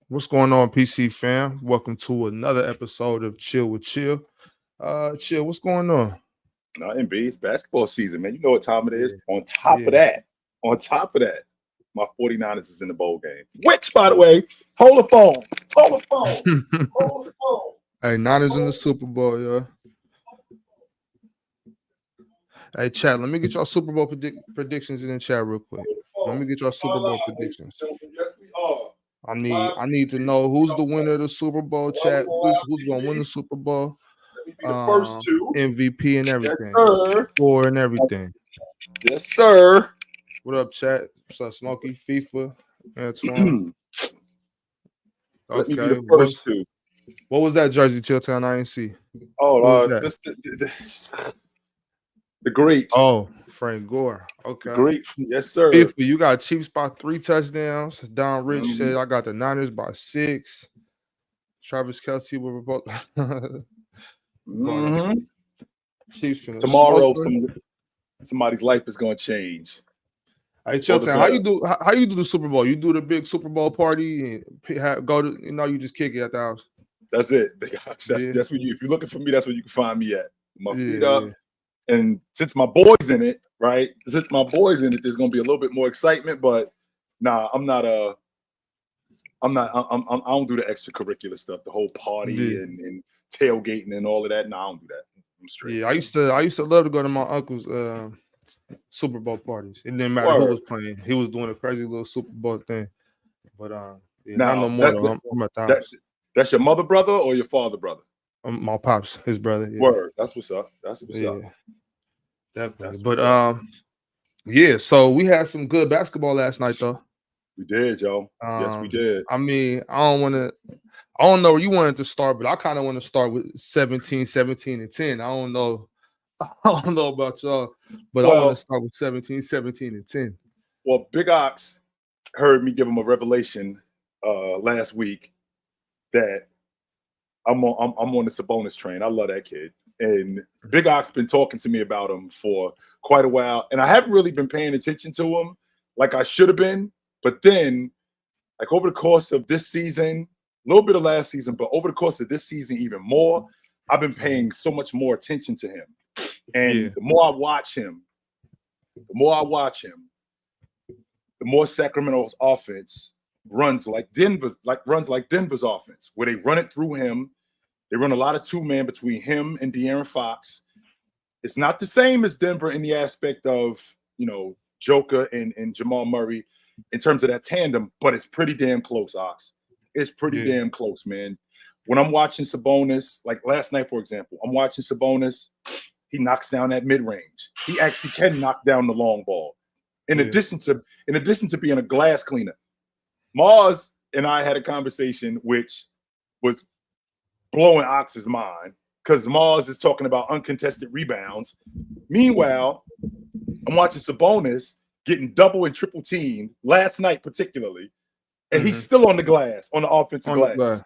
What's going on, PC fam? Welcome to another episode of Chill with Chill. Chill, what's going on? Nothing, B. It's basketball season, man. You know what time it is. Yeah, On top of yeah. that, my 49ers is in the bowl game. Which, by the way, hold the phone. Hold the phone. Hold the phone. Hey, Niners in the Super Bowl, yo. Hey, chat, let me get y'all Super Bowl predictions in the chat real quick. Let me get y'all Super Bowl predictions. Yes, we are. I need to know who's the winner of the Super Bowl, chat. Who's gonna win the Super Bowl? Let me be the first two. MVP and everything. Yes, sir. Score and everything. Yes, sir. What up, chat? What's up, Smokey? FIFA, Antoine. Let me be Okay. the first two. What was that jersey, Chilltown? I didn't see. Oh, the great. Oh, Frank Gore. Okay. Great. Yes, sir. FIFA, you got Chiefs by 3 touchdowns. Don Rich said I got the Niners by 6. Travis Kelce will report. Chiefs Tomorrow, somebody's life is going to change. Hey, Chilltown, how you do the Super Bowl? You do the big Super Bowl party and go to you just kick it at the house. That's it. That's what if you're looking for me, that's where you can find me at. My feet up. And since my boy's in it, right? Since my boy's in it, there's gonna be a little bit more excitement. But nah, I don't do the extracurricular stuff, the whole party and tailgating and all of that. Nah, I don't do that. I'm straight. Yeah, I used to love to go to my uncle's Super Bowl parties. It didn't matter who was playing. He was doing a crazy little Super Bowl thing. But not no more. I'm at the house. That's your mother brother or your father brother? My pops, his brother. Yeah. Word. That's what's up. That's what's up. Definitely. But yeah, so we had some good basketball last night though. We did, yo. Yes, we did. I mean, I don't know where you wanted to start, but I kind of want to start with 17, 17, and 10. I don't know about y'all, but I want to start with 17, 17, and 10. Well, Big Ox heard me give him a revelation last week that I'm on the Sabonis train. I love that kid. And Big Ox been talking to me about him for quite a while. And I haven't really been paying attention to him like I should have been. But then, like over the course of this season, a little bit of last season, but over the course of this season even more, I've been paying so much more attention to him. And the more I watch him, the more Sacramento's offense runs like Denver's offense, where they run it through him. They run a lot of two-man between him and De'Aaron Fox. It's not the same as Denver in the aspect of, Joker and Jamal Murray in terms of that tandem, but it's pretty damn close, Ox. It's pretty damn close, man. When I'm watching Sabonis, like last night, for example, I'm watching Sabonis. He knocks down that mid-range. He actually can knock down the long ball. In addition to being a glass cleaner. Mars and I had a conversation which was blowing Ox's mind because Mars is talking about uncontested rebounds. Meanwhile, I'm watching Sabonis getting double and triple teamed last night particularly, and he's still on the glass, on the offensive glass.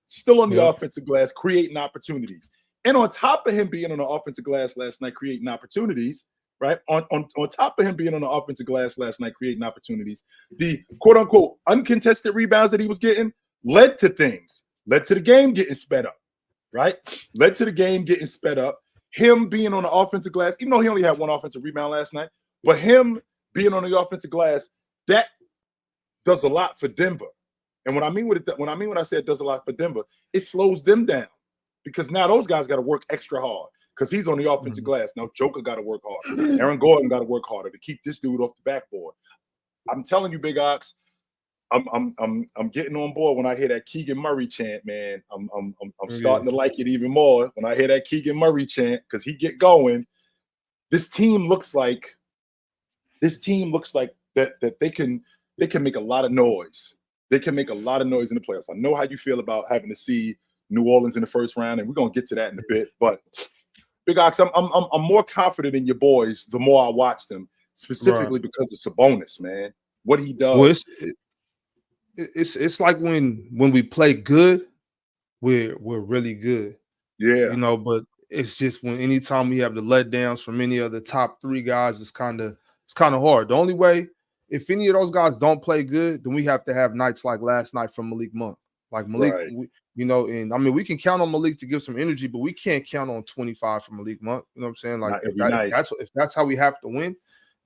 Still on the offensive glass, creating opportunities. And on top of him being on the offensive glass last night, creating opportunities, right? On top of him being on the offensive glass last night, creating opportunities, the quote-unquote uncontested rebounds that he was getting led to things. Led to the game getting sped up, right? Led to the game getting sped up. Him being on the offensive glass, even though he only had one offensive rebound last night, but him being on the offensive glass, that does a lot for Denver. And what I mean when I say it does a lot for Denver, it slows them down because now those guys got to work extra hard because he's on the offensive glass. Now Joker got to work harder. Aaron Gordon got to work harder to keep this dude off the backboard. I'm telling you, Big Ox, I'm getting on board when I hear that Keegan Murray chant, man. I'm starting to like it even more when I hear that Keegan Murray chant because he get going. This team looks like that they can make a lot of noise. They can make a lot of noise in the playoffs. I know how you feel about having to see New Orleans in the first round, and we're gonna get to that in a bit. But Big Ox, I'm more confident in your boys the more I watch them, specifically because of Sabonis, man. What he does. Well, it's like when we play good, we're really good. Yeah. But it's just when anytime we have the letdowns from any of the top 3 guys, it's kind of hard. The only way if any of those guys don't play good, then we have to have nights like last night from Malik Monk. Like Malik, Right. And I mean, we can count on Malik to give some energy, but we can't count on 25 from Malik Monk. You know what I'm saying? Like if that's how we have to win,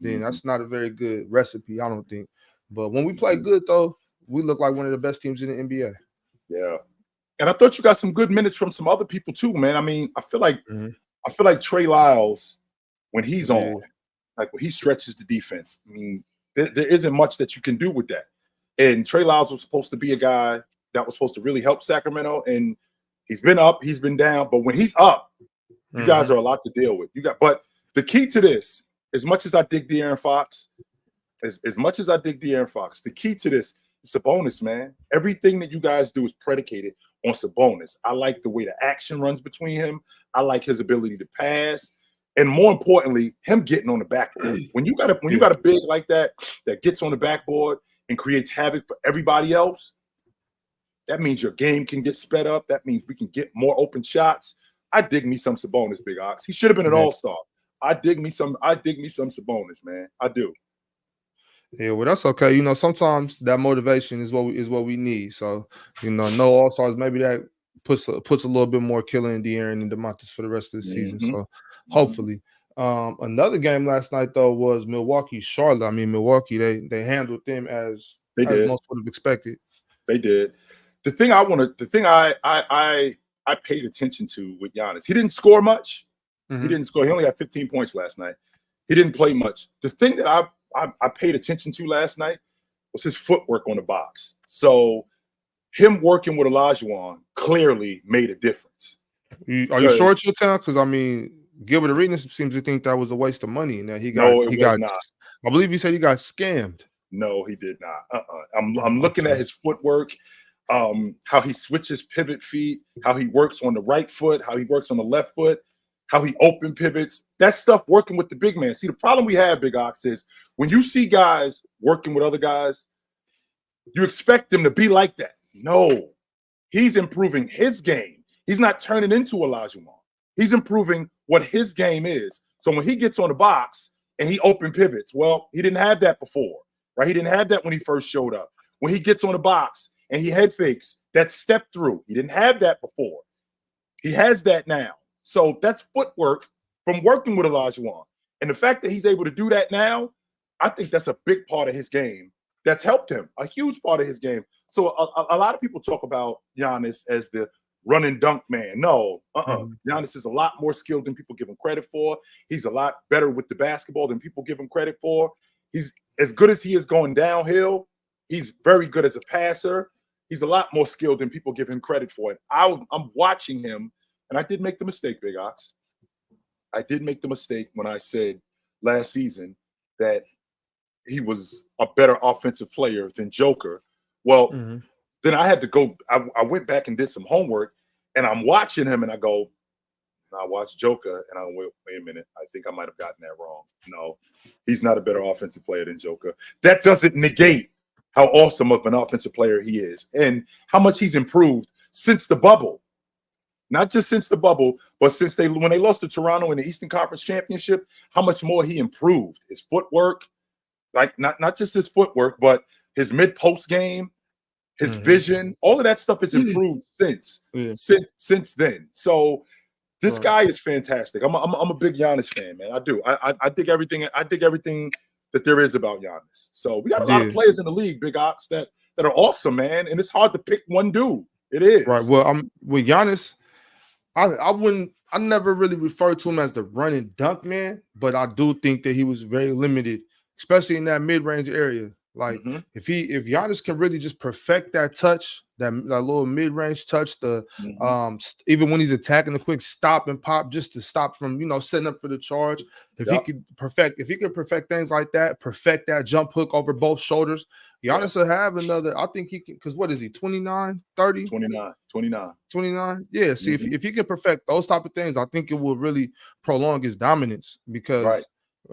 then that's not a very good recipe, I don't think. But when we play good, though, we look like one of the best teams in the NBA. Yeah. And I thought you got some good minutes from some other people too, man. I mean, I feel like Trey Lyles, when he's on, like when he stretches the defense, I mean, there isn't much that you can do with that. And Trey Lyles was supposed to be a guy that was supposed to really help Sacramento, and he's been up, he's been down, but when he's up, you guys are a lot to deal with. But the key to this, as much as I dig De'Aaron Fox, the key to this is Sabonis, man. Everything that you guys do is predicated on Sabonis. I like the way the action runs between him. I like his ability to pass. And more importantly, him getting on the backboard. When you got a big like that gets on the backboard and creates havoc for everybody else, that means your game can get sped up. That means we can get more open shots. I dig me some Sabonis, Big Ox. He should have been an all-star. I dig me some Sabonis, man. I do. Yeah, well, that's okay. Sometimes that motivation is what we need. So, no all-stars, maybe that puts a little bit more killing in De'Aaron and DeMontis for the rest of the season. So hopefully. Another game last night though was Milwaukee-Charlotte. I mean, Milwaukee, they handled them as most would have expected. They did. The thing I paid attention to with Giannis, he didn't score much. He didn't score. He only had 15 points last night. He didn't play much. The thing that I paid attention to last night was his footwork on the box. So him working with Olajuwon clearly made a difference. Are you sure it's your town? Because I mean, Gilbert Arenas seems to think that was a waste of money, and that he got not. I believe he said he got scammed. No, he did not. I'm looking at his footwork, how he switches pivot feet, how he works on the right foot, how he works on the left foot, how he open pivots. That stuff working with the big man. See, the problem we have, Big Ox, is when you see guys working with other guys, you expect them to be like that. No, he's improving his game. He's not turning into Olajuwon. He's improving what his game is. So when he gets on the box and he open pivots, well, he didn't have that before, right? He didn't have that when he first showed up. When he gets on the box and he head fakes, that step through. He didn't have that before. He has that now. So that's footwork from working with Olajuwon. And the fact that he's able to do that now, I think that's a big part of his game that's helped him, a huge part of his game. So a lot of people talk about Giannis as the run and dunk man. No, Giannis is a lot more skilled than people give him credit for. He's a lot better with the basketball than people give him credit for. He's as good as he is going downhill. He's very good as a passer. He's a lot more skilled than people give him credit for. And I'm watching him, and I did make the mistake, Big Ox. I did make the mistake when I said last season that he was a better offensive player than Joker. Well, then I had to go. I went back and did some homework, and I'm watching him, and I go, I watched Joker, and I went, wait a minute. I think I might have gotten that wrong. No, he's not a better offensive player than Joker. That doesn't negate how awesome of an offensive player he is and how much he's improved since the bubble. Not just since the bubble, but since when they lost to Toronto in the Eastern Conference Championship, how much more he improved. His footwork, like not just his footwork, but his mid-post game, his vision, all of that stuff has improved since then. So this guy is fantastic. I'm a big Giannis fan, man. I do. I dig everything. I dig everything that there is about Giannis. So we got a lot of players in the league, Big Ox, that are awesome, man. And it's hard to pick one dude. It is. Right. Well, with Giannis, I never really referred to him as the run and dunk man, but I do think that he was very limited, especially in that mid-range area. Like if Giannis can really just perfect that touch, that little mid-range touch, even when he's attacking the quick stop and pop, just to stop from setting up for the charge. If he could perfect things like that, perfect that jump hook over both shoulders, Giannis will have another. I think he can, because what is he, 29, 30? 29. Yeah. See, if he can perfect those type of things, I think it will really prolong his dominance because.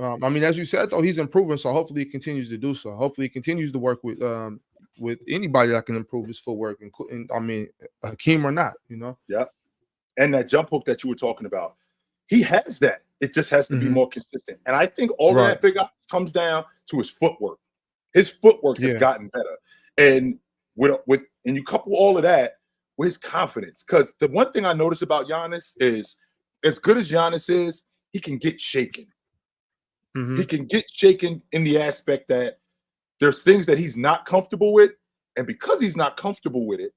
I mean, as you said, though, he's improving, so hopefully he continues to do so. Hopefully he continues to work with anybody that can improve his footwork, including, I mean, Hakeem or not, Yeah. And that jump hook that you were talking about, he has that. It just has to be more consistent. And I think all of that, Big Ox, comes down to his footwork. His footwork has Yeah. gotten better. And and you couple all of that with his confidence. Because the one thing I notice about Giannis is, as good as Giannis is, he can get shaken. Mm-hmm. He can get shaken in the aspect that there's things that he's not comfortable with. And because he's not comfortable with it,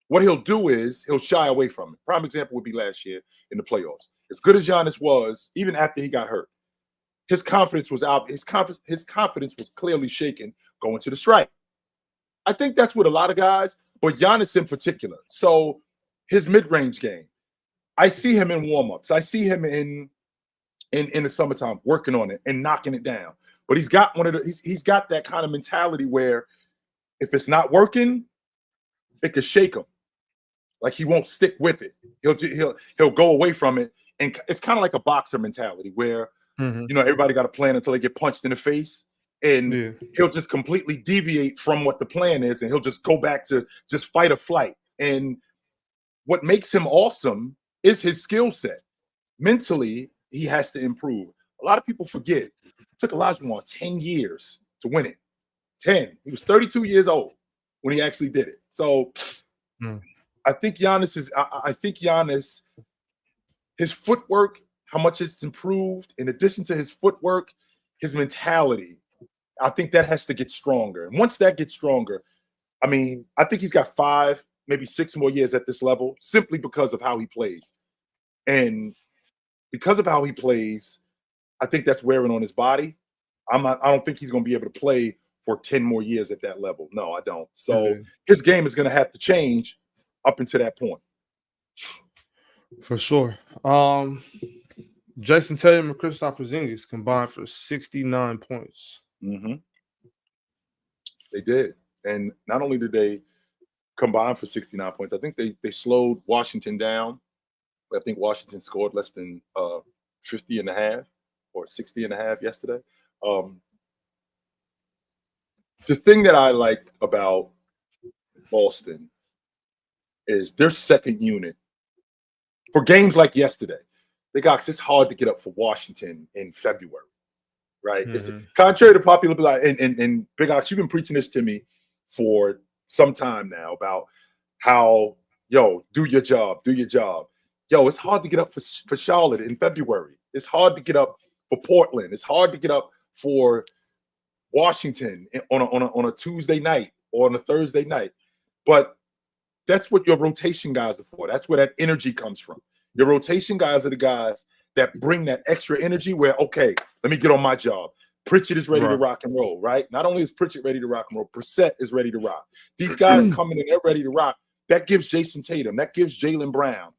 what he'll do is he'll shy away from it. Prime example would be last year in the playoffs. As good as Giannis was, even after he got hurt, his confidence was out. His confidence was clearly shaken going to the strike. I think that's with a lot of guys, but Giannis in particular. So his mid-range game, I see him in warmups. I see him in the summertime working on it and knocking it down. But he's got he's got that kind of mentality where if it's not working, it could shake him. Like he won't stick with it. He'll go away from it, and it's kind of like a boxer mentality where everybody got a plan until they get punched in the face, and he'll just completely deviate from what the plan is, and he'll just go back to just fight or flight. And what makes him awesome is his skill set. Mentally, he has to improve. A lot of people forget it took Olajuwon 10 years to win it. 10. He was 32 years old when he actually did it. So. I think Giannis, his footwork, how much it's improved, in addition to his footwork, his mentality, I think that has to get stronger. And once that gets stronger, I mean, I think he's got 5, maybe 6 more years at this level simply because of how he plays. And because of how he plays, I think that's wearing on his body. I don't think he's going to be able to play for 10 more years at that level. No, I don't. So his game is going to have to change up until that point. For sure. Jayson Tatum and Kristaps Porzingis combined for 69 points. They did. And not only did they combine for 69 points, I think they slowed Washington down. I think Washington scored less than 50 and a half or 60 and a half yesterday. The thing that I like about Boston is their second unit. For games like yesterday, it's hard to get up for Washington in February, right? It's contrary to popular belief. And Big Ox, you've been preaching this to me for some time now about how, do your job. It's hard to get up for Charlotte in February. It's hard to get up for Portland. It's hard to get up for Washington on a Tuesday night or on a Thursday night. But that's what your rotation guys are for. That's where that energy comes from. Your rotation guys are the guys that bring that extra energy where, okay, let me get on my job. Pritchard is ready to rock and roll, right? Not only is Pritchard ready to rock and roll, Brissett is ready to rock. These guys come in and they're ready to rock. That gives Jayson Tatum, that gives Jaylen Brown,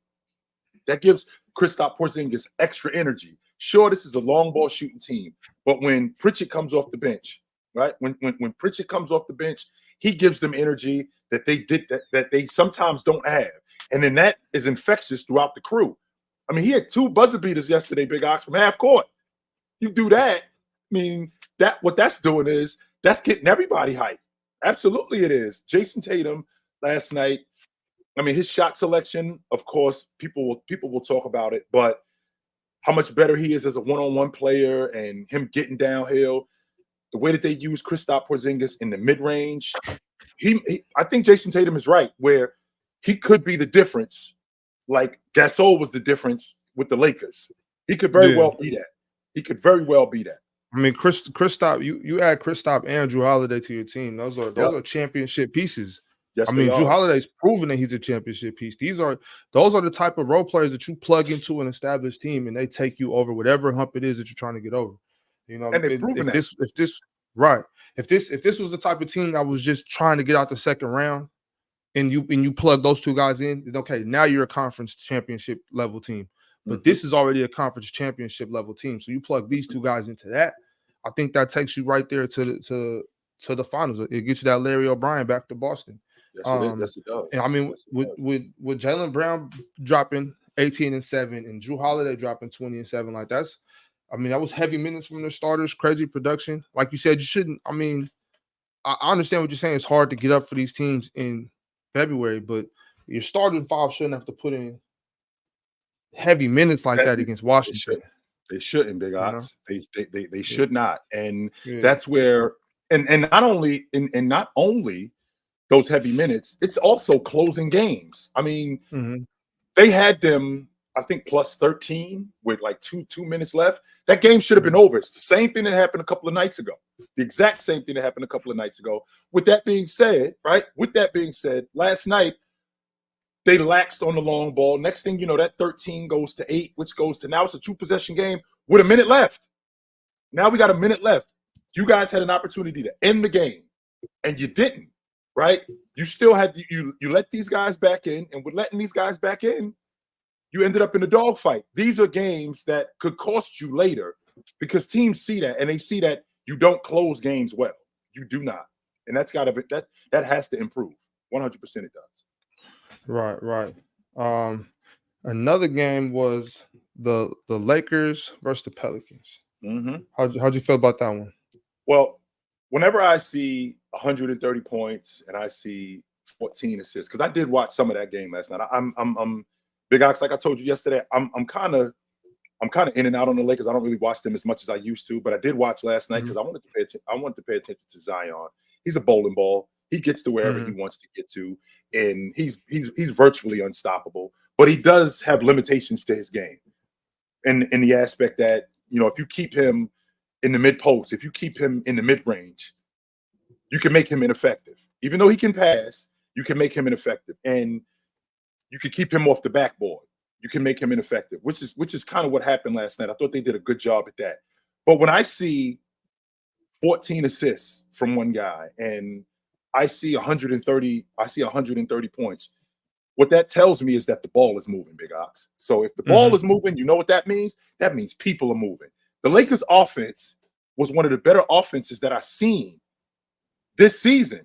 that gives Kristaps Porzingis extra energy. Sure, this is a long ball shooting team, but when Pritchard comes off the bench, right? When Pritchard comes off the bench, he gives them energy that they sometimes don't have. And then that is infectious throughout the crew. I mean, he had 2 buzzer beaters yesterday, Big Ox, from half court. You do that, I mean, what that's doing is that's getting everybody hyped. Absolutely it is. Jayson Tatum last night, I mean, his shot selection, of course, people will talk about it, but how much better he is as a one-on-one player and him getting downhill, the way that they use Kristaps Porzingis in the mid-range, I think Jayson Tatum is right, where he could be the difference, like Gasol was the difference with the Lakers. He could very well be that. He could very well be that. I mean, Kristaps, you add Kristaps and Drew Holiday to your team. Those are championship pieces. Yes, I mean, Drew Holiday's proven that he's a championship piece. Those are the type of role players that you plug into an established team and they take you over whatever hump it is that you're trying to get over. And they've proven if this was the type of team that was just trying to get out the second round and you plug those 2 guys in, then okay, now you're a conference championship level team. But this is already a conference championship level team. So you plug these 2 guys into that, I think that takes you right there to the finals. It gets you that Larry O'Brien back to Boston. Yes, it does. And I mean, with Jaylen Brown dropping 18 and 7 and Drew Holiday dropping 20 and 7, like that was heavy minutes from their starters, crazy production. Like you said, you shouldn't. I mean, I understand what you're saying. It's hard to get up for these teams in February, but your starting 5 shouldn't have to put in heavy minutes like that against Washington. They shouldn't, Big Ox. They should not. And that's where And not only those heavy minutes, it's also closing games. I mean, they had them, I think, plus 13 with like two minutes left. That game should have been over. It's the same thing that happened a couple of nights ago. The exact same thing that happened a couple of nights ago. With that being said, last night they laxed on the long ball. Next thing you know, that 13 goes to 8, which goes to now it's a 2-possession game with a minute left. Now we got a minute left. You guys had an opportunity to end the game, and you didn't, right? You still had you let these guys back in, and with letting these guys back in, you ended up in a dogfight. These are games that could cost you later because teams see that, and they see that you don't close games well. You do not, and that has to improve. 100% it does. Right. Another game was the Lakers versus the Pelicans. How'd you feel about that one? Well, whenever I see 130 points and I see 14 assists, because I did watch some of that game last night. I'm Big Ox, like I told you yesterday. I'm kind of in and out on the Lakers. I don't really watch them as much as I used to, but I did watch last night because I wanted to pay attention to Zion. He's a bowling ball. He gets to wherever he wants to get to, and he's virtually unstoppable. But he does have limitations to his game, in the aspect that, you know, if you keep him in the mid post, if you keep him in the mid range, you can make him ineffective. Even though he can pass, you can make him ineffective, and you can keep him off the backboard. You can make him ineffective, which is kind of what happened last night. I thought they did a good job at that. But when I see 14 assists from one guy and I see 130 points, what that tells me is that the ball is moving, Big Ox. So if the ball is moving, you know what that means? That means people are moving. The Lakers offense was one of the better offenses that I've seen this season.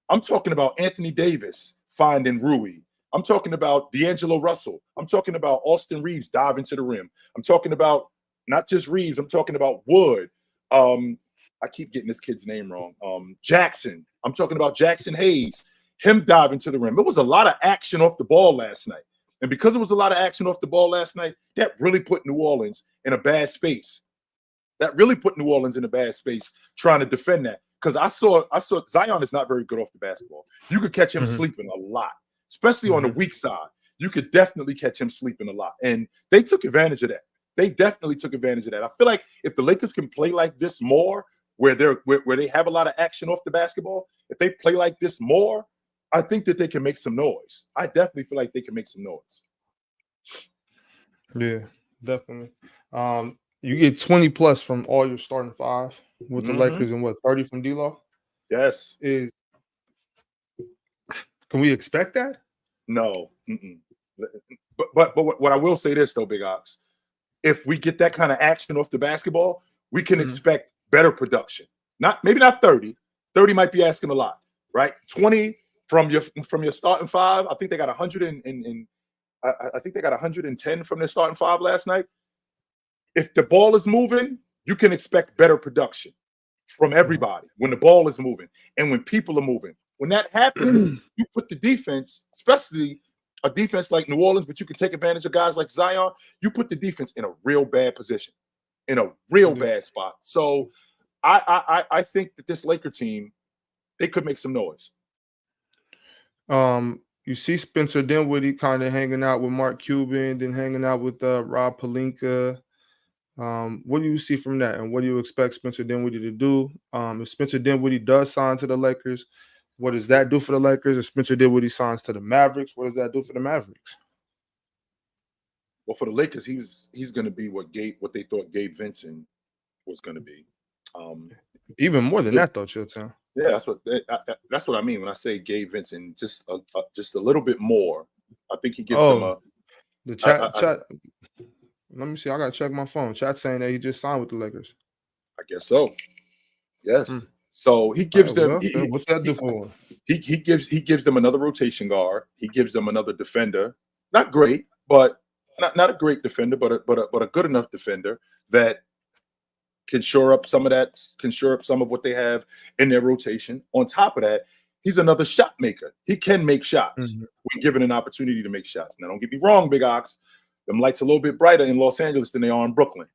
I'm talking about Anthony Davis finding Rui. I'm talking about D'Angelo Russell. I'm talking about Austin Reeves diving to the rim. I'm talking about not just Reeves. I'm talking about Wood. I keep getting this kid's name wrong. Jackson. I'm talking about Jackson Hayes. Him diving to the rim. It was a lot of action off the ball last night. And because it was a lot of action off the ball last night, that really put New Orleans in a bad space. Trying to defend that. Because I saw Zion is not very good off the basketball. You could catch him sleeping a lot, especially on the weak side. You could definitely catch him sleeping a lot. And they took advantage of that. They definitely took advantage of that. I feel like if the Lakers can play like this more, where they have a lot of action off the basketball, if they play like this more, I think that they can make some noise. I definitely feel like they can make some noise. Yeah, definitely. You get 20 plus from all your starting five with the Lakers, and 30 from D-Law? Yes. Can we expect that? No. But what I will say this though, Big Ox, if we get that kind of action off the basketball, we can expect better production. Maybe not 30. 30 might be asking a lot, right? 20 from your starting five. I think they got 100 I think they got 110 from their starting five last night. If the ball is moving, you can expect better production from everybody when the ball is moving and when people are moving. When that happens, you put the defense, especially a defense like New Orleans, but you can take advantage of guys like Zion, you put the defense in a real bad position, in a real bad spot. So I think that this Laker team, they could make some noise. You see Spencer Dinwiddie kind of hanging out with Mark Cuban, then hanging out with Rob Pelinka. What do you see from that, and what do you expect Spencer Dinwiddie to do? If Spencer Dinwiddie does sign to the Lakers, what does that do for the Lakers? If Spencer Dinwiddie signs to the Mavericks, what does that do for the Mavericks? Well, for the Lakers, he's going to be what they thought Gabe Vincent was going to be. Even more than that, though, Chilltown. Yeah, that's what I mean when I say Gabe Vincent. Just a little bit more. I think he gives them the chat. Let me see. I gotta check my phone. Chat saying that he just signed with the Lakers. I guess so. Yes. So he gives them. What's that do for him? He gives them another rotation guard. He gives them another defender. Not great, but not a great defender, but a good enough defender that can shore up some of what they have in their rotation. On top of that, he's another shot maker. He can make shots when given an opportunity to make shots. Now, don't get me wrong, Big Ox. Them lights a little bit brighter in Los Angeles than they are in Brooklyn.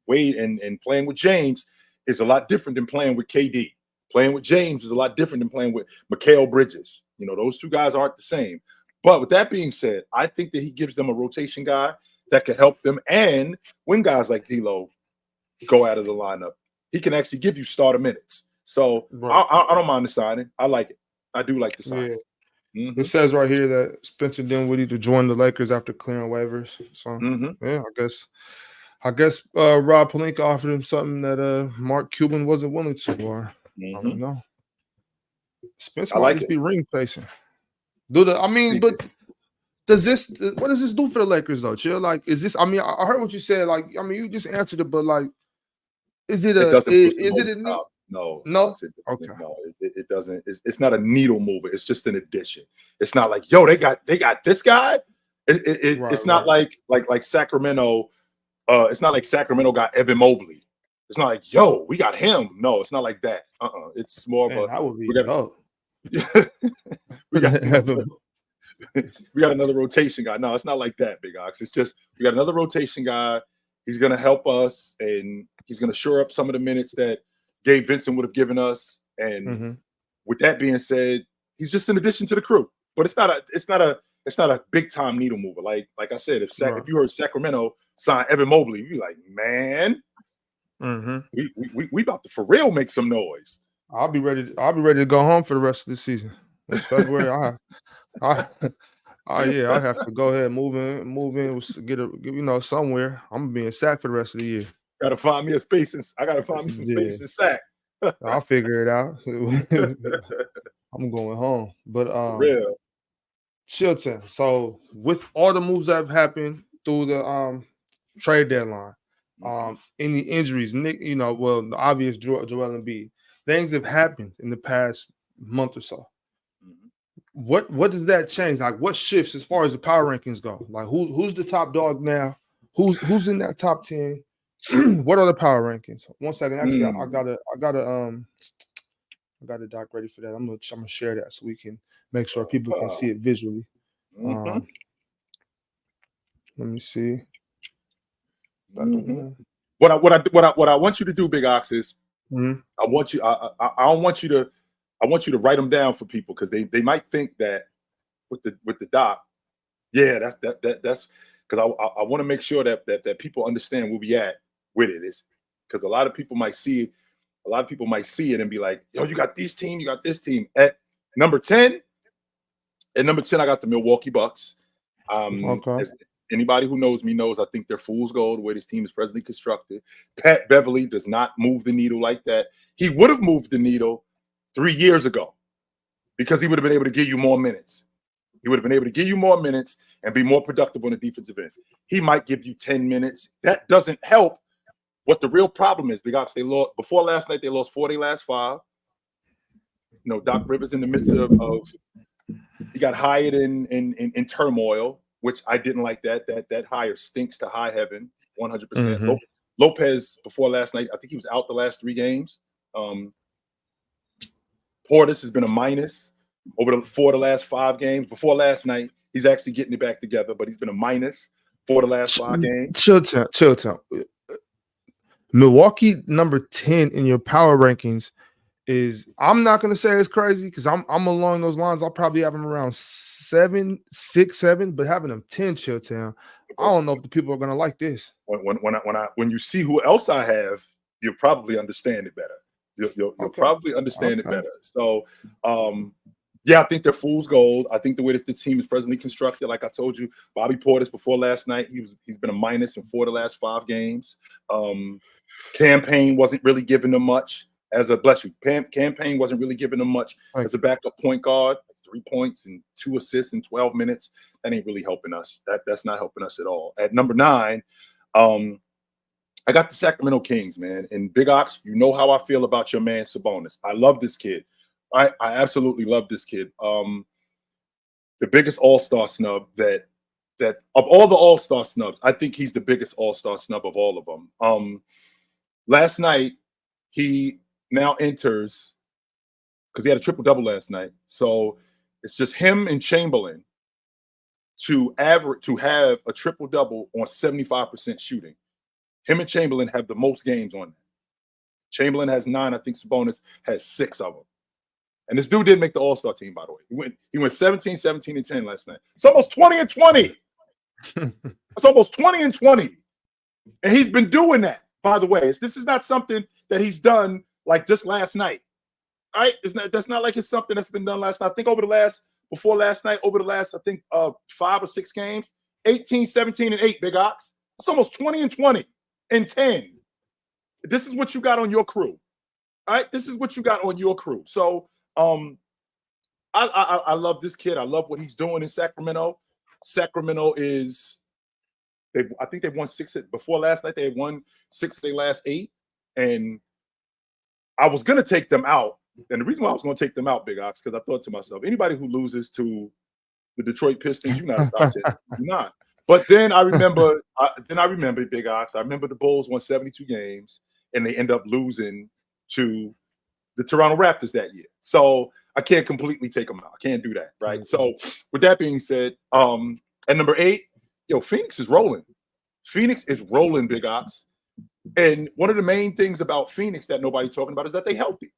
Wade and playing with James is a lot different than playing with KD. Playing with James is a lot different than playing with Mikal Bridges. You know, those two guys aren't the same. But with that being said, I think that he gives them a rotation guy that could help them. And when guys like D'Lo go out of the lineup, he can actually give you starter minutes. So I don't mind the signing. I like it. I do like the signing. Yeah. It says right here that Spencer Dinwiddie to join the Lakers after clearing waivers. So yeah, I guess Rob Pelinka offered him something that Mark Cuban wasn't willing to, or I don't know. Spencer might just be ring placing. But does this? What does this do for the Lakers though? Chill. Like, is this? I mean, I heard what you said. Like, I mean, you just answered it, but like, is it a? Is it a? No. Okay. No, it doesn't. It's not a needle mover. It's just an addition. It's not like, yo, they got this guy. It's not like Sacramento. It's not like Sacramento got Evan Mobley. It's not like, yo, we got him. No, it's not like that. It's more of a. That would be we got another rotation guy. No, it's not like that, Big Ox. It's just we got another rotation guy. He's going to help us, and he's going to shore up some of the minutes that Gabe Vincent would have given us. And with that being said, he's just an addition to the crew. But it's not a big time needle mover. Like I said, if you heard Sacramento sign Evan Mobley, you'd be like, man, we about to for real make some noise. I'll be ready to go home for the rest of the season. It's February. I have to go ahead and move in, get somewhere. I'm gonna be in Sac for the rest of the year. Gotta find me a space, and I gotta find me some space in Sac. I'll figure it out. I'm going home, but real Chilton. So with all the moves that have happened through the trade deadline, any injuries, Nick, the obvious Joel Embiid, things have happened in the past month or so. What does that change? Like, what shifts as far as the power rankings go? Like, who's the top dog now? Who's in that top 10? What are the power rankings? 1 second. Actually, I got a doc ready for that. I'm gonna share that so we can make sure people can see it visually. Let me see. What I want you to do, Big Ox, is I want you to write them down for people, because they might think that with the doc, that's because I want to make sure that people understand where we at with it. Is because a lot of people might see it and be like, yo, you got this team, you got this team. At number 10, I got the Milwaukee Bucks. As anybody who knows me knows, I think they're fool's gold the way this team is presently constructed. Pat Beverly does not move the needle like that. He would have moved the needle 3 years ago, because he would have been able to give you more minutes. He would have been able to give you more minutes and be more productive on the defensive end. He might give you 10 minutes. That doesn't help. What the real problem is, because they lost before last night. They lost 40 last 5. Doc Rivers in the midst of he got hired in turmoil, which I didn't like. That hire stinks to high heaven, 100%. Lopez before last night, I think he was out the last 3 games. Portis has been a minus for the last 5 games. Before last night, he's actually getting it back together, but he's been a minus for the last 5 games. Chill town. Milwaukee number 10 in your power rankings is, I'm not going to say it's crazy, because I'm along those lines. I'll probably have them around 7, 6, 7, but having them 10, Chill town, I don't know if the people are going to like this. When you see who else I have, you'll probably understand it better. You'll probably understand it better. So, I think they're fool's gold. I think the way that the team is presently constructed, like I told you, Bobby Portis before last night, he's been a minus in 4 of the last 5 games. Campaign wasn't really giving them much as a Campaign wasn't really giving them much as a backup point guard. 3 points and 2 assists in 12 minutes. That ain't really helping us. That's not helping us at all. At number 9, I got the Sacramento Kings, man. And Big Ox, you know how I feel about your man Sabonis. I love this kid. I absolutely love this kid. The biggest all-star snub that of all the all-star snubs, I think he's the biggest all-star snub of all of them. Last night, he now enters, because he had a triple-double last night. So it's just him and Chamberlain to have a triple-double on 75% shooting. Him and Chamberlain have the most games on that. Chamberlain has 9. I think Sabonis has 6 of them. And this dude didn't make the All-Star team, by the way. He went 17, 17, and 10 last night. It's almost 20 and 20. It's almost 20 and 20. And he's been doing that, by the way. This is not something that he's done like just last night. All right? That's not like it's something that's been done last night. I think over the last 5 or 6 games, 18, 17, and 8, Big Ox. It's almost 20 and 20 and 10. This is what you got on your crew. All right? This is what you got on your crew. So I love this kid. I love what he's doing in Sacramento. Sacramento is I think they've won 6 before last night. They had won 6 of their last 8. And I was gonna take them out. And the reason why I was gonna take them out, Big Ox, because I thought to myself, anybody who loses to the Detroit Pistons, you're not about to. You're not. But then I remember, Big Ox. I remember the Bulls won 72 games and they end up losing to the Toronto Raptors that year. So I can't completely take them out. I can't do that, right? So with that being said, at number 8, Phoenix is rolling. Phoenix is rolling, Big Ox. And one of the main things about Phoenix that nobody's talking about is that they're healthy.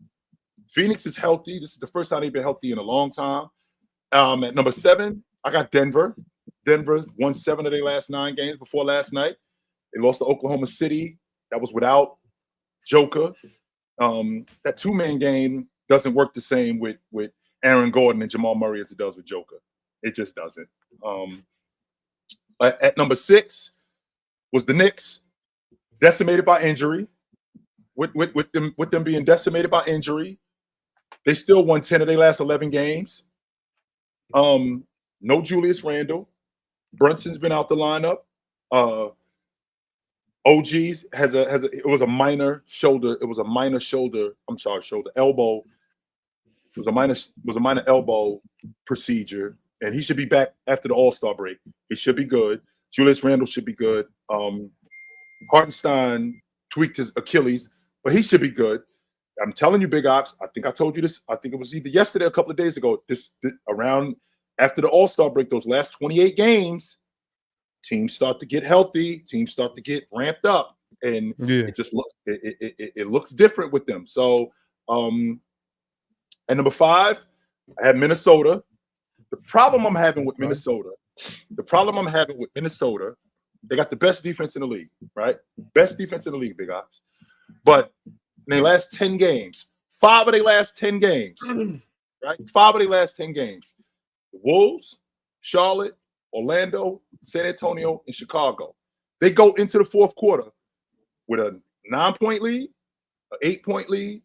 Phoenix is healthy. This is the first time they've been healthy in a long time. At number 7, I got Denver. Denver won 7 of their last 9 games before last night. They lost to Oklahoma City. That was without Joker. That 2-man game doesn't work the same with Aaron Gordon and Jamal Murray as it does with Joker. It just doesn't. At number 6 was the Knicks, decimated by injury. With them being decimated by injury, they still won 10 of their last 11 games. No Julius Randle. Brunson's been out the lineup. OG's it was a minor shoulder. It was a minor shoulder. I'm sorry, shoulder elbow. It was a minor elbow procedure, and he should be back after the All-Star break. He should be good. Julius Randle should be good. Hartenstein tweaked his Achilles, but he should be good. I'm telling you, Big Ox. I think I told you this. I think it was either yesterday or a couple of days ago. This around after the All-Star break, those last 28 games, teams start to get healthy. Teams start to get ramped up, and it just looks it looks different with them. So, at number 5, I have Minnesota. The problem I'm having with Minnesota, they got the best defense in the league, right? Best defense in the league, Big Ox. But in their last 10 games, 5 of their last 10 games, right? 5 of their last 10 games. The Wolves, Charlotte, Orlando, San Antonio, and Chicago. They go into the fourth quarter with a 9-point lead, an 8-point lead,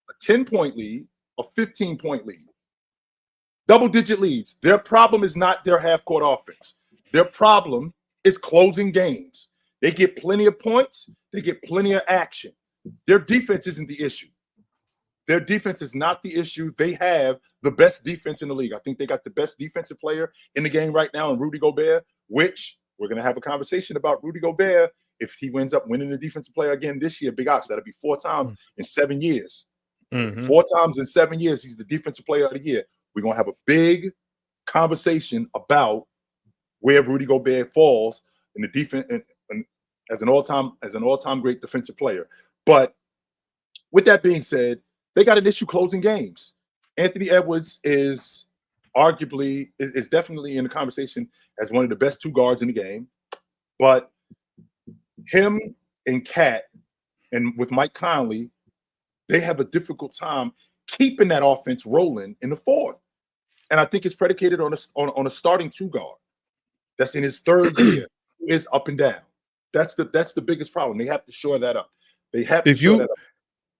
a 10-point lead, a 15-point lead. Double-digit leads. Their problem is not their half-court offense. Their problem is closing games. They get plenty of points. They get plenty of action. Their defense isn't the issue. Their defense is not the issue. They have the best defense in the league. I think they got the best defensive player in the game right now in Rudy Gobert, which we're going to have a conversation about Rudy Gobert if he ends up winning the defensive player again this year. Big Ox, that'll be 4 times in 7 years. 4 times in 7 years, he's the defensive player of the year. We're going to have a big conversation about where Rudy Gobert falls in the defense and as an all-time great defensive player. But with that being said, they got an issue closing games. Anthony Edwards is definitely in the conversation as one of the best 2 guards in the game. But him and KAT and with Mike Conley, they have a difficult time keeping that offense rolling in the fourth. And I think it's predicated on a starting 2 guard that's in his 3rd year, who is up and down. That's the biggest problem. They have to shore that up. They have to shore that up.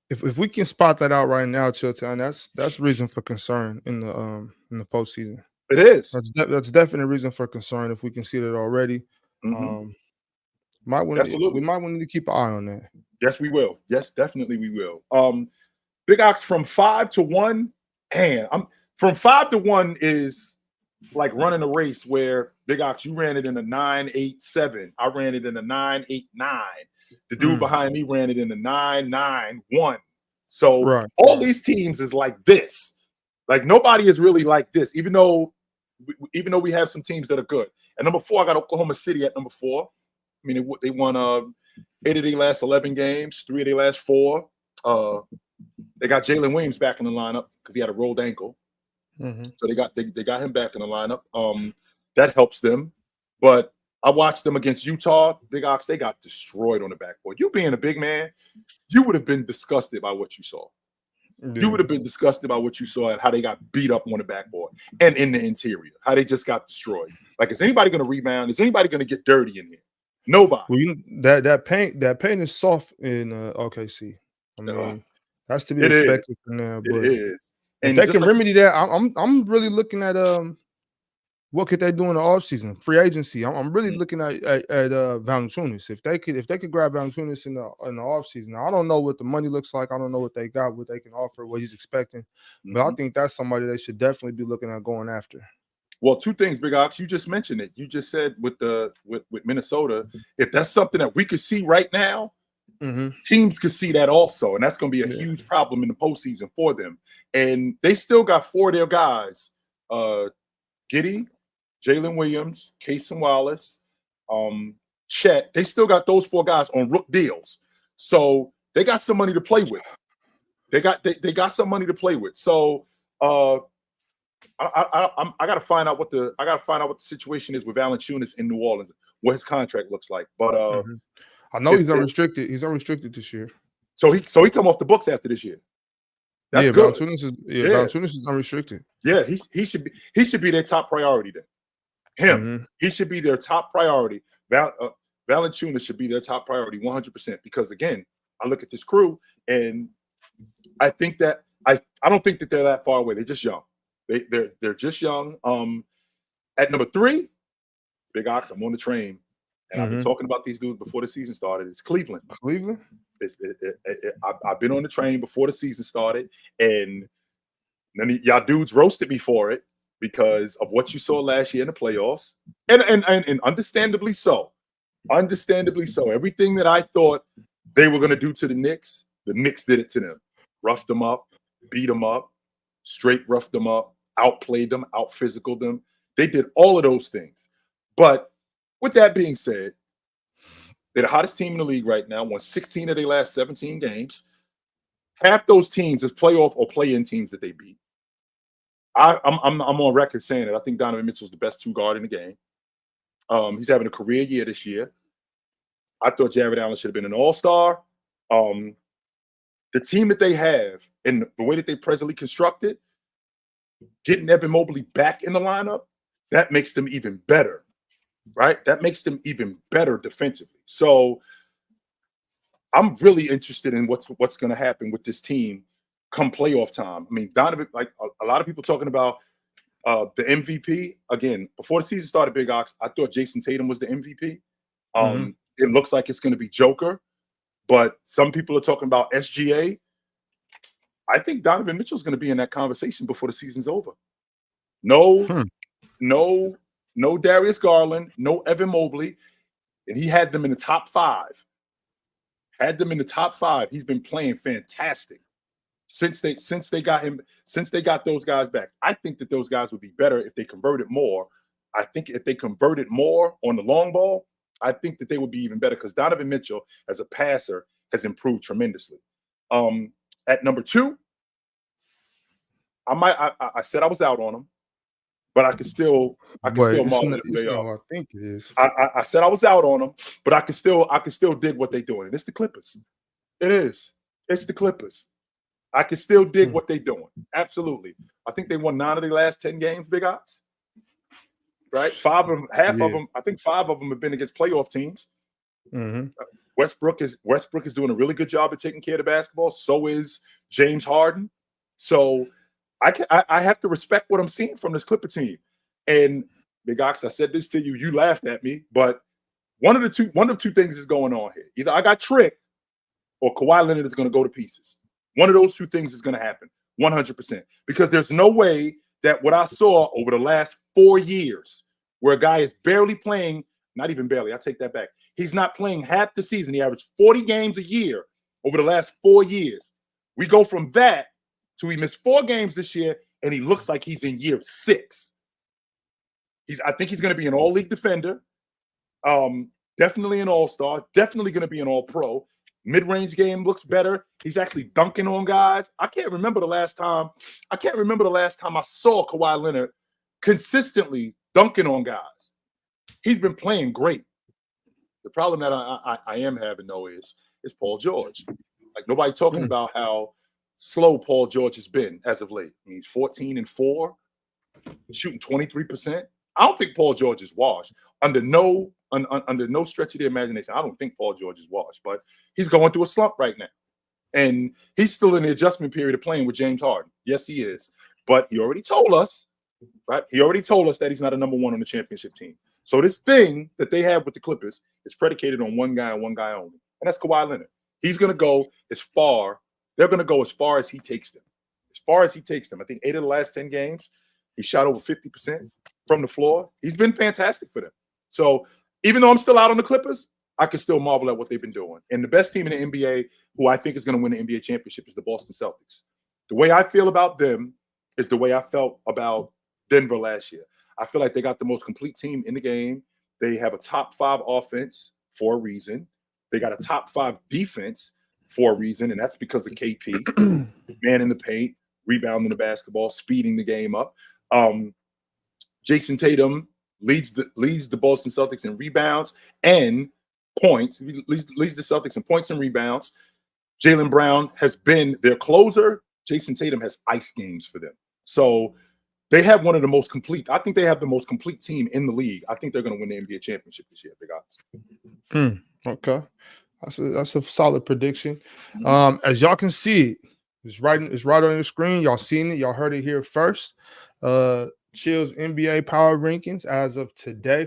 If we can spot that out right now, Chilton, that's reason for concern in the postseason. It is. That's definitely a reason for concern if we can see that already. We might want to keep an eye on that. Yes, we will. Yes, definitely we will. Big Ox, from 5 to 1, and from 5 to 1 is like running a race where, Big Ox, you ran it in a 9.87. I ran it in a 9.89. The dude behind me ran it in a 9.91. So all these teams is like this. Like nobody is really like this, even though we have some teams that are good. At number 4, I got Oklahoma City at number 4. I mean, they won 8 of their last 11 games, 3 of their last 4. They got Jalen Williams back in the lineup because he had a rolled ankle. So they got him back in the lineup. That helps them. But I watched them against Utah. Big Ox, they got destroyed on the backboard. You being a big man, you would have been disgusted by what you saw. You would have been disgusted by what you saw and how they got beat up on the backboard and in the interior, how they just got destroyed. Like, is anybody going to rebound? Is anybody going to get dirty in here? Nobody. Well, that paint is soft in OKC. I mean, that's to be expected from there. But it is. And if they can remedy that, I'm really looking at what could they do in the offseason? Free agency. I'm really looking at Valanciunas. If they could grab Valanciunas in the offseason. I don't know what the money looks like. I don't know what they got, what they can offer, what he's expecting. But I think that's somebody they should definitely be looking at going after. Well, two things, Big Ox. You just mentioned it. You just said with Minnesota, if that's something that we could see right now, teams could see that also, and that's going to be a huge problem in the postseason for them. And they still got 4 of their guys: Giddey, Jalen Williams, Cason Wallace, Chet. They still got those 4 guys on rook deals, so they got some money to play with. They got some money to play with. So I got to find out what the situation is with Valanciunas in New Orleans, what his contract looks like. But I know he's unrestricted. He's unrestricted this year. So he come off the books after this year. That's good. Valanciunas is unrestricted. Yeah, he should be their top priority then. He should be their top priority. Valanciunas should be their top priority 100%. Because again, I look at this crew and I think that I don't think that they're that far away. They're just young. They're just young. At number 3, Big Ox, I'm on the train. And I've been talking about these dudes before the season started. It's Cleveland. I've been on the train before the season started, and then y'all dudes roasted me for it because of what you saw last year in the playoffs, and understandably so. Understandably so. Everything that I thought they were going to do to the Knicks did it to them. Roughed them up, beat them up, straight roughed them up, outplayed them, out-physicaled them. They did all of those things. But with that being said, they're the hottest team in the league right now, won 16 of their last 17 games. Half those teams is playoff or play-in teams that they beat. I'm on record saying it. I think Donovan Mitchell is the best 2 guard in the game. He's having a career year this year. I thought Jared Allen should have been an all-star. The team that they have and the way that they presently constructed, getting Evan Mobley back in the lineup, that makes them even better. Right? That makes them even better defensively. So I'm really interested in what's going to happen with this team come playoff time. I mean, Donovan, like a lot of people talking about the MVP. Again, before the season started, Big Ox, I thought Jayson Tatum was the MVP. It looks like it's going to be Joker, but some people are talking about SGA. I think Donovan Mitchell is going to be in that conversation before the season's over. No Darius Garland, no Evan Mobley, and he had them in the top 5. Had them in the top 5. He's been playing fantastic since they got those guys back. I think that those guys would be better if they converted more. I think if they converted more on the long ball, I think that they would be even better because Donovan Mitchell as a passer has improved tremendously. At number 2, I said I was out on him. But I can still model it. I think it is. I said I was out on them, but I can still dig what they're doing. And it's the Clippers. It is. It's the Clippers. I can still dig what they're doing. Absolutely. I think they won 9 of their last 10 games, Big Ox. Right? 5 of them, half of them. I think 5 of them have been against playoff teams. Westbrook is doing a really good job of taking care of the basketball. So is James Harden. So I have to respect what I'm seeing from this Clipper team. And Big Ox, I said this to you. You laughed at me, but one of 2 things is going on here. Either I got tricked, or Kawhi Leonard is going to go to pieces. One of those 2 things is going to happen, 100%. Because there's no way that what I saw over the last 4 years, where a guy is barely playing, not even barely, I take that back. He's not playing half the season. He averaged 40 games a year over the last 4 years. We go from that to he missed 4 games this year, and he looks like he's in year 6. I think he's going to be an all-league defender, definitely an all-star, definitely going to be an all-pro. Mid-range game looks better. He's actually dunking on guys. I can't remember the last time I saw Kawhi Leonard consistently dunking on guys. He's been playing great. The problem that I am having though is Paul George. Like nobody talking about how slow Paul George has been as of late. I mean, he's 14-4, shooting 23%. I don't think Paul George is washed. Under no stretch of the imagination, I don't think Paul George is washed, but he's going through a slump right now. And he's still in the adjustment period of playing with James Harden. Yes, he is. But he already told us, right? He already told us that he's not a number one on the championship team. So this thing that they have with the Clippers is predicated on one guy and one guy only, and that's Kawhi Leonard. He's going to go as far. They're going to go as far as he takes them. As far as he takes them. I think 8 of the last 10 games, he shot over 50% from the floor. He's been fantastic for them. So even though I'm still out on the Clippers, I can still marvel at what they've been doing. And the best team in the NBA, who I think is going to win the NBA championship, is the Boston Celtics. The way I feel about them is the way I felt about Denver last year. I feel like they got the most complete team in the game. They have a top 5 offense for a reason. They got a top 5 defense for a reason, and that's because of KP, man in the paint, rebounding the basketball, speeding the game up. Jayson Tatum leads the Boston Celtics in rebounds and points. He leads the Celtics in points and rebounds. Jaylen Brown has been their closer. Jayson Tatum has ice games for them. So they have one of the most complete. I think they have the most complete team in the league. I think they're going to win the NBA championship this year, big odds. Okay, that's a solid prediction. As y'all can see, it's right on your screen. Y'all seen it. Y'all heard it here first. Chill's NBA power rankings as of today,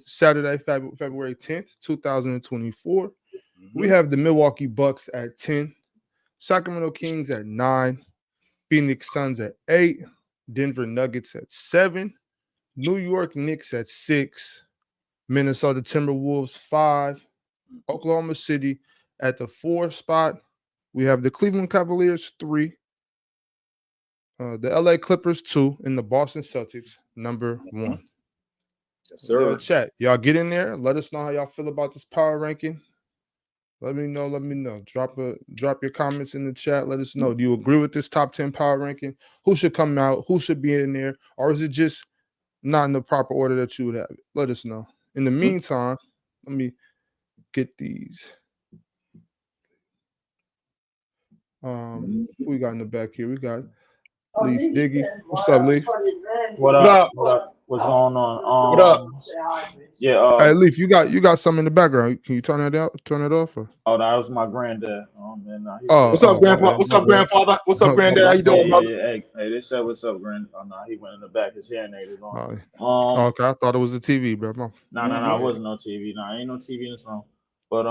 Saturday, February 10th, 2024. We have the Milwaukee Bucks at 10, Sacramento Kings at 9, Phoenix Suns at 8, Denver Nuggets at 7, New York Knicks at 6, Minnesota Timberwolves 5, Oklahoma City at the 4 spot. We have the Cleveland Cavaliers 3, the LA Clippers 2, and the Boston Celtics number 1. Yes, sir. Chat, y'all get in there. Let us know how y'all feel about this power ranking. Let me know. Drop your comments in the chat. Let us know. Do you agree with this top 10 power ranking? Who should come out? Who should be in there? Or is it just not in the proper order that you would have it? Let us know. In the meantime, let me get these. Who we got in the back here? We got Leaf Diggy. What's up, Leaf? What up? What's going on? What up? Yeah. Hey, Leaf, you got something in the background. Can you turn it off? Or? Oh, that was my granddad. What's up, Grandpa? What's up, Grandfather? What's up, Granddad? How you doing, brother? Hey, they said what's up, Grand. Oh no, he went in the back. His hearing aid is on. Okay, I thought it was the TV, bro. No, it wasn't no TV. No, ain't no TV in this room. But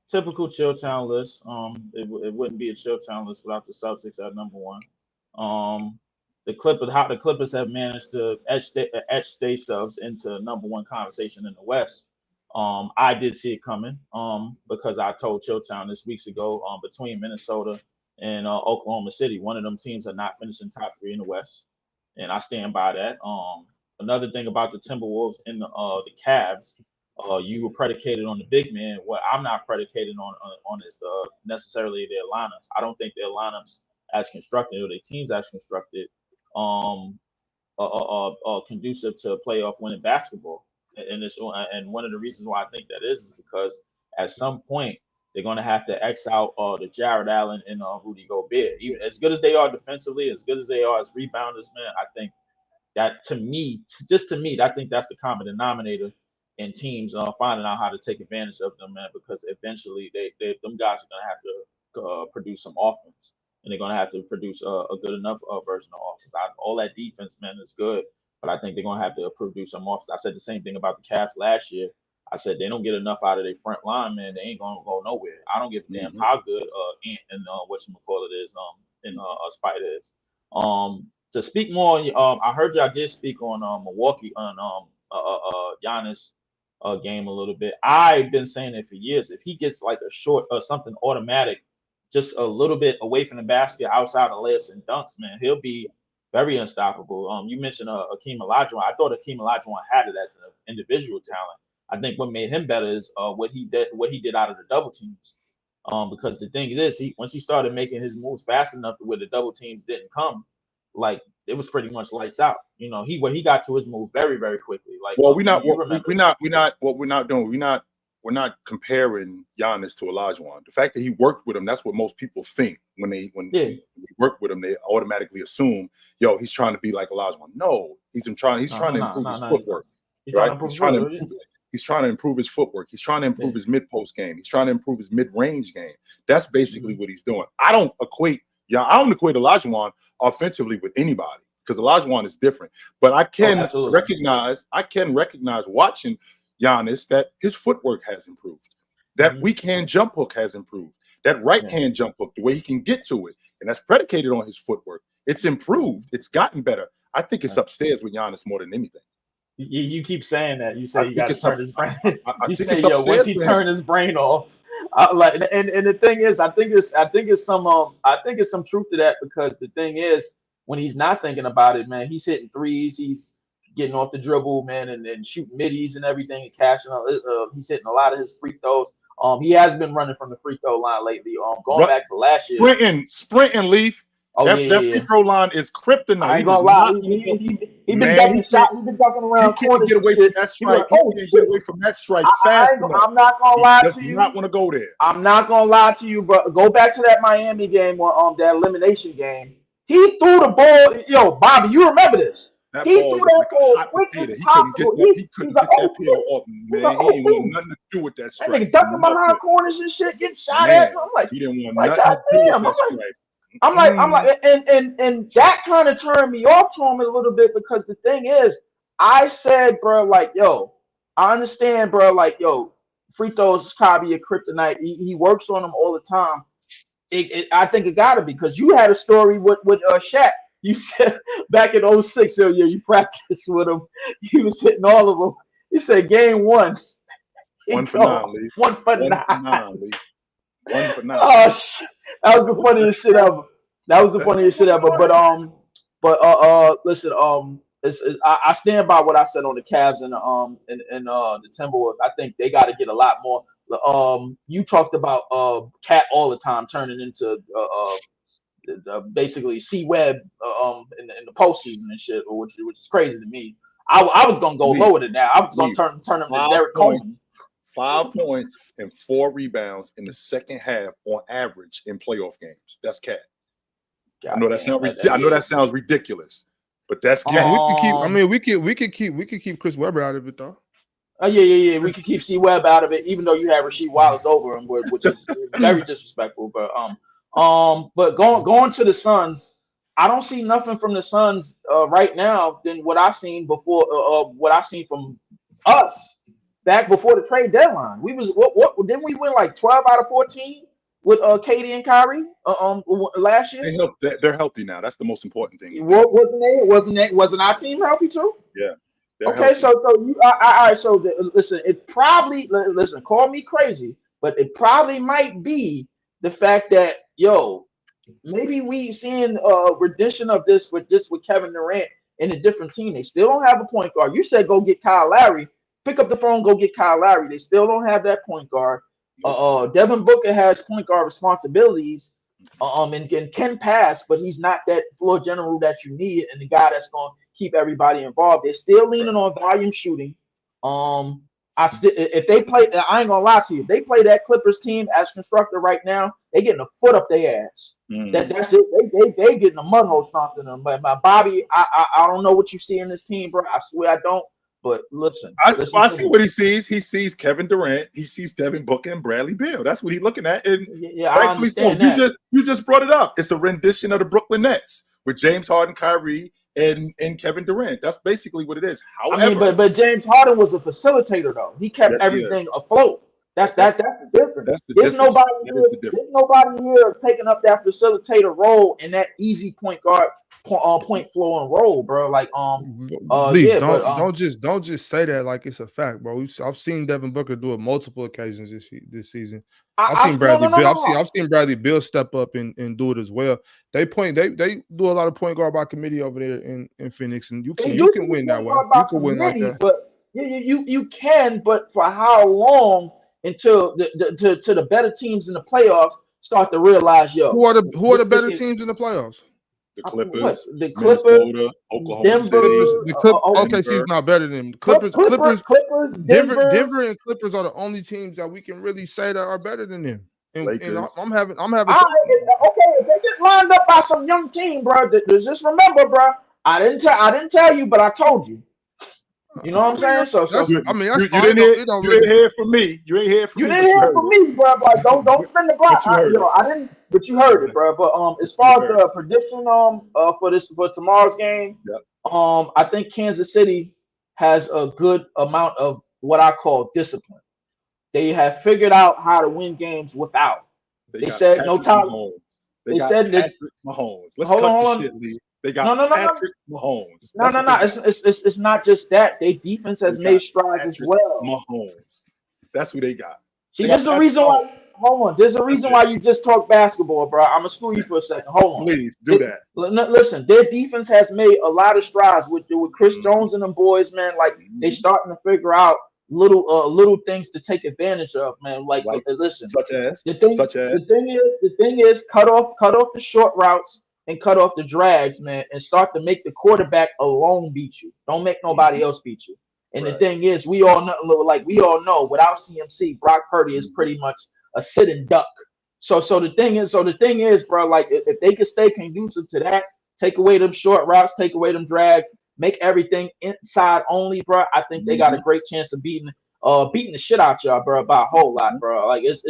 typical Chilltown list. It wouldn't be a Chilltown list without the Celtics at number 1. The Clippers have managed to etch themselves into number 1 conversation in the West. I did see it coming because I told Chilltown this weeks ago between Minnesota and Oklahoma City, one of them teams are not finishing top 3 in the West, and I stand by that. Another thing about the Timberwolves and the Cavs, you were predicated on the big man. What I'm not predicated on is necessarily their lineups. I don't think their lineups as constructed or their teams as constructed conducive to playoff winning basketball. And one of the reasons why I think that is because at some point they're going to have to X out the Jared Allen and Rudy Gobert. Even as good as they are defensively, as good as they are as rebounders, man, I think that to me, I think that's the common denominator in teams finding out how to take advantage of them, man, because eventually them guys are going to have to produce some offense. And they're going to have to produce a good enough version of offense. All that defense, man, is good, but I think they're going to have to produce some offense. I said the same thing about the Cavs last year. I said they don't get enough out of their front line, man. They ain't going to go nowhere. I don't give a damn how good Ant and whatchamacallit is Spider is. To speak more, I heard y'all did speak on Milwaukee on Giannis game a little bit. I've been saying it for years. If he gets like a short or something automatic, just a little bit away from the basket, outside of layups and dunks, man, he'll be very unstoppable. You mentioned Akeem Olajuwon. I thought Akeem Olajuwon had it as an individual talent. I think what made him better is what he did out of the double teams. Because the thing is, once he started making his moves fast enough to where the double teams didn't come, like it was pretty much lights out. You know, he got to his move very, very quickly. Like, well, we're not comparing Giannis to Olajuwon. The fact that he worked with him, that's what most people think when he work with him, they automatically assume, yo, he's trying to be like Olajuwon. No, he's trying to improve his footwork. He's trying to improve his footwork. He's trying to improve his mid-post game. He's trying to improve his mid-range game. That's basically what he's doing. I don't equate Olajuwon offensively with anybody because Olajuwon is different. But I can recognize watching Giannis that his footwork has improved. That weak hand jump hook has improved. That right hand jump hook, the way he can get to it, and that's predicated on his footwork. It's improved. It's gotten better. I think it's upstairs with Giannis more than anything. You keep saying that. You say you got to turn his brain. You say, yo, once he turned his brain off, and the thing is, I think it's some truth to that because the thing is, when he's not thinking about it, man, he's hitting threes, he's getting off the dribble, man, and shooting middies and everything, and cashing. He's hitting a lot of his free throws. He has been running from the free throw line lately. Going back to last year, sprinting, Leaf. That free throw line is kryptonite. I ain't gonna lie. He been ducking shots. He been ducking around corners. Get away from that strike. He can't get away from that strike fast enough. I'm not gonna lie to you. Does not want to go there. I'm not gonna lie to you, but go back to that Miami game or that elimination game. He threw the ball. Yo, Bobby, you remember this? He threw that ball quick as possible. He couldn't get that ball off, man. He didn't want nothing to do with that strike. That nigga ducking behind corners and shit, getting shot at. I'm like, he didn't want nothing to do with that strike. I'm like, and that kind of turned me off to him a little bit because the thing is, I said, bro, like, yo, I understand, bro, like, yo, free throws is probably a kryptonite. He works on them all the time. I think it gotta be because you had a story with Shaq. You said back in 06, you practiced with him. He was hitting all of them. You said game 1. 1 for 9, Lee. 1 for 9. 1 for 9. Oh shit. That was the funniest shit ever. But listen, I stand by what I said on the Cavs and the Timberwolves. I think they got to get a lot more. You talked about KAT all the time turning into basically C-Web in the postseason and shit, which is crazy to me. I was gonna go lower than that. I was gonna turn him to Derek Coleman. 5 points and 4 rebounds in the second half on average in playoff games. That's KAT. I know that sounds ridiculous, but that's KAT. We could keep Chris Webber out of it though. Yeah. We could keep C-Web out of it, even though you have Rasheed Wallace over him, which is very disrespectful. But going to the Suns, I don't see nothing from the Suns right now than what I seen before. What I seen from us. Back before the trade deadline, we was what didn't we win like 12 out of 14 with KD and Kyrie last year? They're healthy now. That's the most important thing. Wasn't our team healthy too? Yeah. Okay, healthy. So you all right? So listen, call me crazy, but it probably might be the fact that maybe we seeing a rendition of this with Kevin Durant in a different team. They still don't have a point guard. You said go get Kyle Lowry. Pick up the phone, go get Kyle Lowry. They still don't have that point guard. Devin Booker has point guard responsibilities and can pass, but he's not that floor general that you need and the guy that's going to keep everybody involved. They're still leaning on volume shooting. If they play, I ain't going to lie to you. If they play that Clippers team as constructed right now, they getting a foot up their ass. That's it. They getting a mud hole stomped in them. But Bobby, I don't know what you see in this team, bro. I swear I don't. But listen, I see what he sees. He sees Kevin Durant. He sees Devin Booker and Bradley Beal. That's what he's looking at. And I understand that. You just brought it up. It's a rendition of the Brooklyn Nets with James Harden, Kyrie, and Kevin Durant. That's basically what it is. However, but James Harden was a facilitator though. He kept everything afloat. That's the difference. There's nobody here taking up that facilitator role in that easy point guard. Point flow and roll, bro. Like don't just say that like it's a fact, bro. I've seen Devin Booker do it multiple occasions this season. I've seen Bradley Beal step up and do it as well. They do a lot of point guard by committee over there in Phoenix, and you can win that way. You can win like that. You can, but for how long until the better teams in the playoffs start to realize, Who are the this better is teams in the playoffs? The what Clippers, the Clippers, Minnesota, Oklahoma Denver, City, OKC is not better than them. Clippers, Denver. Denver, and Clippers are the only teams that we can really say that are better than them. And Lakers. I'm having. Okay, if they get lined up by some young team, bro. Just remember, bro. I didn't tell you, but I told you. You know what I'm saying? That's fine. You didn't hear it from me. You ain't hear it from me. You didn't hear it from me, bro. But don't spin the block. I didn't, but you heard it, bro. But as far as the prediction for tomorrow's game, I think Kansas City has a good amount of what I call discipline. They have figured out how to win games without. They said Patrick no time. Mahomes. They said Patrick Mahomes. Let's hold cut on. the shit, Lee. They got Patrick Mahomes. No. It's not just that. Their defense has made strides as well. Mahomes. That's who they got. See, there's a reason why. Hold on. There's a reason why you just talk basketball, bro. I'm gonna screw you for a second. Hold on. Please do that. Listen, their defense has made a lot of strides with Chris Jones and them boys, man. Like they starting to figure out little things to take advantage of, man. Like listen, the thing is cut off the short routes and cut off the drags, man, and start to make the quarterback alone beat you. Don't make nobody else beat you. And the thing is, we all know without CMC, Brock Purdy is pretty much a sitting duck. So the thing is, bro, like if they can stay conducive to that, take away them short routes, take away them drags, make everything inside only, bro. I think they got a great chance of beating the shit out y'all, bro, by a whole lot, bro. Like it's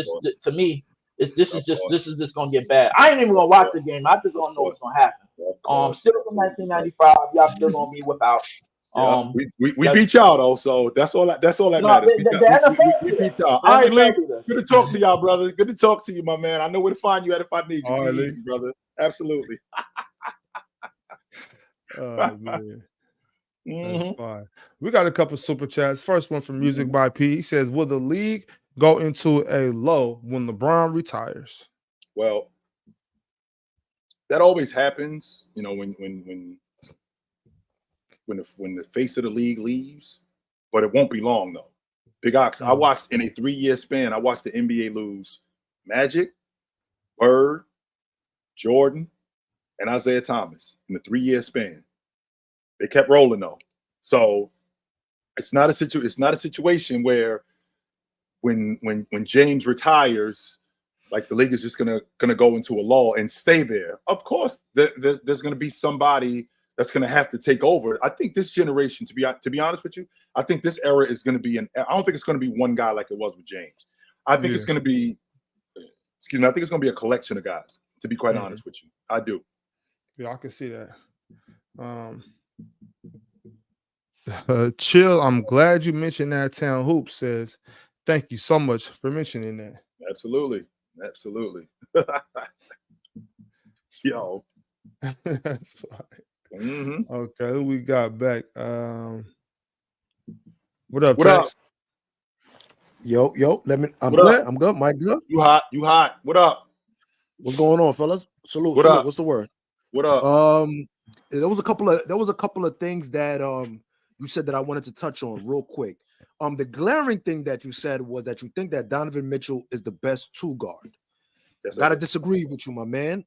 to me, this is just gonna get bad. I ain't even gonna watch the game. I just don't know what's gonna happen. Still from 1995, y'all still gonna be without. We beat y'all though, so that's all that matters. We beat y'all. Good to talk to y'all, brother. Good to talk to you, my man. I know where to find you at if I need you. Be easy, brother. Absolutely. Oh man. That's fine. We got a couple super chats. First one from Music by P. He says, will the league go into a low when LeBron retires? Well, that always happens, you know, when the face of the league leaves, but it won't be long though. Big Ox, I watched in a 3-year span, I watched the NBA lose Magic, Bird, Jordan, and Isaiah Thomas in a 3-year span. They kept rolling though. So it's not a situation where when James retires, like the league is just gonna go into a lull and stay there. Of course, there's gonna be somebody that's going to have to take over. I think this generation, to be honest with you, I think this era is going to be I don't think it's going to be one guy like it was with James. I think it's going to be, I think it's going to be a collection of guys, to be quite honest with you. I do. Yeah, I can see that. Chill, I'm glad you mentioned that. Town Hoop says, thank you so much for mentioning that. Absolutely. Yo. That's fine. Okay, who we got back? What up, Tex? Yo, I'm good. Mike, good? You hot. What up? What's going on, fellas? Salute. What up? What's the word? What up? There was a couple of things that you said that I wanted to touch on real quick. The glaring thing that you said was that you think that Donovan Mitchell is the best 2 guard. Gotta disagree with you, my man.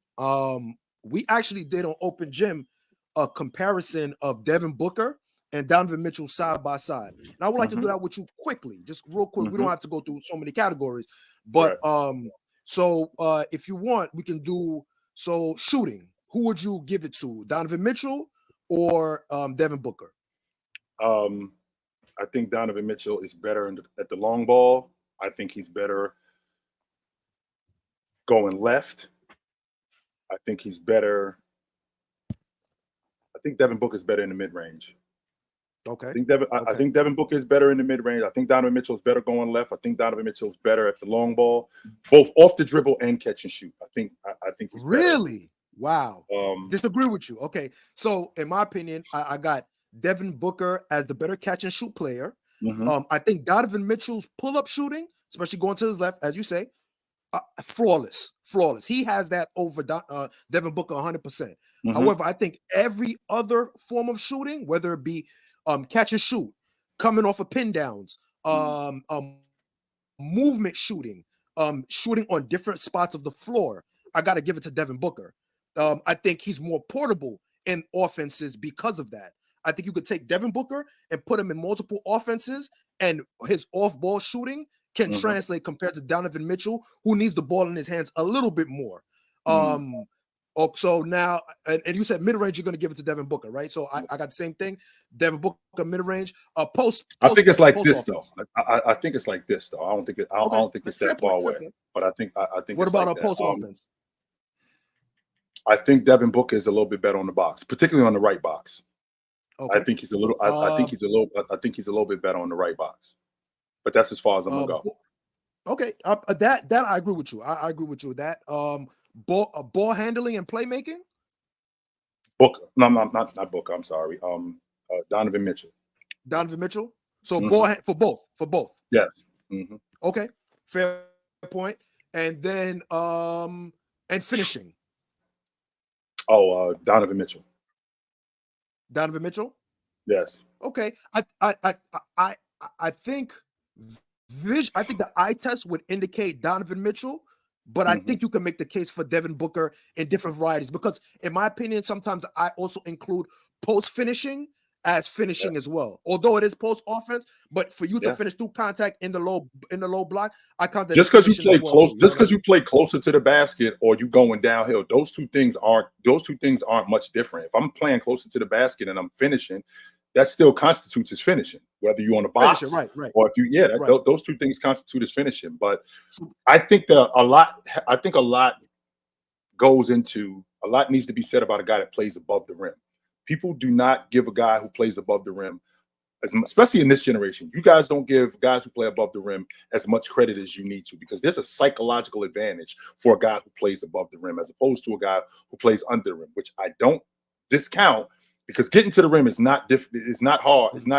We actually did on Open Gym a comparison of Devin Booker and Donovan Mitchell side by side. And I would like to do that with you quickly, just real quick. We don't have to go through so many categories, but if you want, we can do shooting. Who would you give it to, Donovan Mitchell or Devin Booker? I think Donovan Mitchell is better at the long ball. I think he's better going left. I think he's better. I think Devin Booker is better in the mid-range. Okay. I think Devin Booker is better in the mid-range. I think Donovan Mitchell is better going left. I think Donovan Mitchell is better at the long ball, both off the dribble and catch and shoot. I think he's really better. Wow. Disagree with you. Okay. So in my opinion, I got Devin Booker as the better catch and shoot player. I think Donovan Mitchell's pull-up shooting, especially going to his left, as you say, flawless. He has that over Devin Booker 100%. However, I think every other form of shooting, whether it be catch and shoot, coming off of pin downs, movement shooting, shooting on different spots of the floor. I got to give it to Devin Booker. I think he's more portable in offenses because of that. I think you could take Devin Booker and put him in multiple offenses, and his off-ball shooting can translate compared to Donovan Mitchell, who needs the ball in his hands a little bit more. So now, and you said mid-range, you're going to give it to Devin Booker, right? So I got the same thing. Devin Booker mid-range. Post. I think it's like this offense. though. I think it's like this though. I don't think it's that far away. But I think What about like a post offense? I think Devin Booker is a little bit better on the box, particularly on the right box. Okay. I think he's a little. I think he's a little bit better on the right box. But that's as far as I'm gonna go. Okay, that I agree with you. I agree with you with that. Ball handling and playmaking. Booker, no, not Booker. I'm sorry. Donovan Mitchell. Donovan Mitchell. So ball for both. Yes. Okay, fair point. And then and finishing. Oh, Donovan Mitchell. Donovan Mitchell. Yes. Okay. I think the eye test would indicate Donovan Mitchell, but I think you can make the case for Devin Booker in different varieties because, in my opinion, sometimes I also include post finishing as finishing as well. Although it is post offense, but for you to finish through contact in the low block, I count that just because you play close, too, just because you play closer to the basket or you going downhill. Those two things aren't much different. If I'm playing closer to the basket and I'm finishing, that still constitutes as finishing, whether you're on the box right. or if you, those two things constitute as finishing. But I think a lot needs to be said about a guy that plays above the rim. People do not give a guy who plays above the rim, especially in this generation. You guys don't give guys who play above the rim as much credit as you need to because there's a psychological advantage for a guy who plays above the rim as opposed to a guy who plays under the rim, which I don't discount because getting to the rim is not hard. It's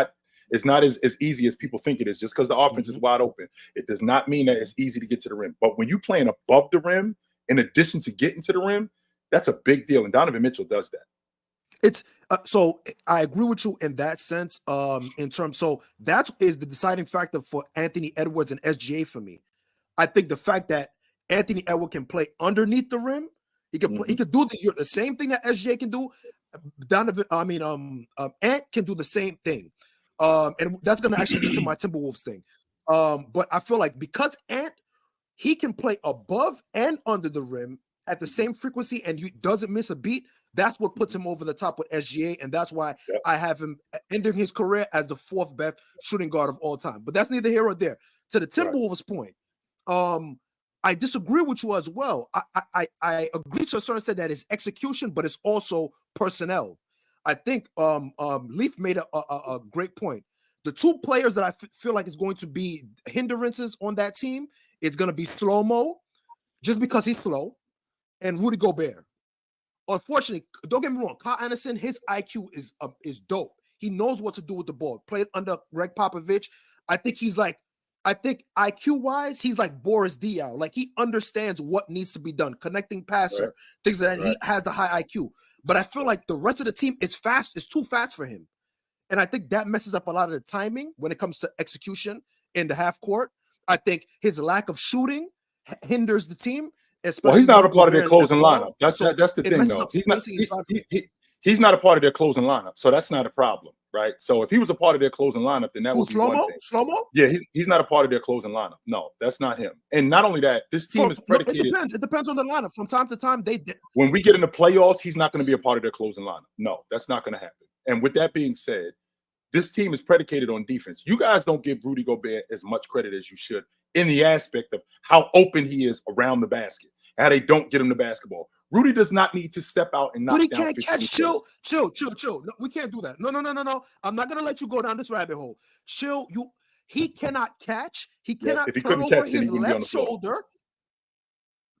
not as easy as people think it is just because the offense is wide open. It does not mean that it's easy to get to the rim. But when you're playing above the rim, in addition to getting to the rim, that's a big deal. And Donovan Mitchell does that. It's so I agree with you in that sense. In terms, so that is the deciding factor for Anthony Edwards and SGA for me. I think the fact that Anthony Edwards can play underneath the rim, he can play, he could do the same thing that SGA can do. Ant can do the same thing, and that's going to actually lead to my Timberwolves thing. But I feel like because Ant, he can play above and under the rim at the same frequency, and you doesn't miss a beat. That's what puts him over the top with SGA, and that's why I have him ending his career as the fourth best shooting guard of all time. But that's neither here or there. To the Timberwolves point, I disagree with you as well. I agree to a certain extent that it's execution, but it's also personnel. I think Leaf made a great point. The two players that I feel like is going to be hindrances on that team, it's going to be Slow-Mo, just because he's slow, and Rudy Gobert. Unfortunately, don't get me wrong, Kyle Anderson, his IQ is dope. He knows what to do with the ball. Played under Greg Popovich. I think IQ-wise, he's like Boris Diaw. Like, he understands what needs to be done. Connecting passer, things like that. He has the high IQ. But I feel like the rest of the team is fast. It's too fast for him. And I think that messes up a lot of the timing when it comes to execution in the half court. I think his lack of shooting hinders the team. Well, he's not a part of their closing lineup. That's the thing, though. He's not a part of their closing lineup, so that's not a problem, right? So if he was a part of their closing lineup, then that would be one thing. Slow-Mo? Yeah, he's not a part of their closing lineup. No, that's not him. And not only that, this team is predicated. It depends on the lineup. From time to time, when we get in the playoffs, he's not going to be a part of their closing lineup. No, that's not going to happen. And with that being said, this team is predicated on defense. You guys don't give Rudy Gobert as much credit as you should in the aspect of how open he is around the basket. How they don't get him the basketball. Rudy does not need to step out and knock down 15 catch. Chill. No, we can't do that. No. I'm not gonna let you go down this rabbit hole. Chill. He cannot catch. He cannot turn over his left shoulder.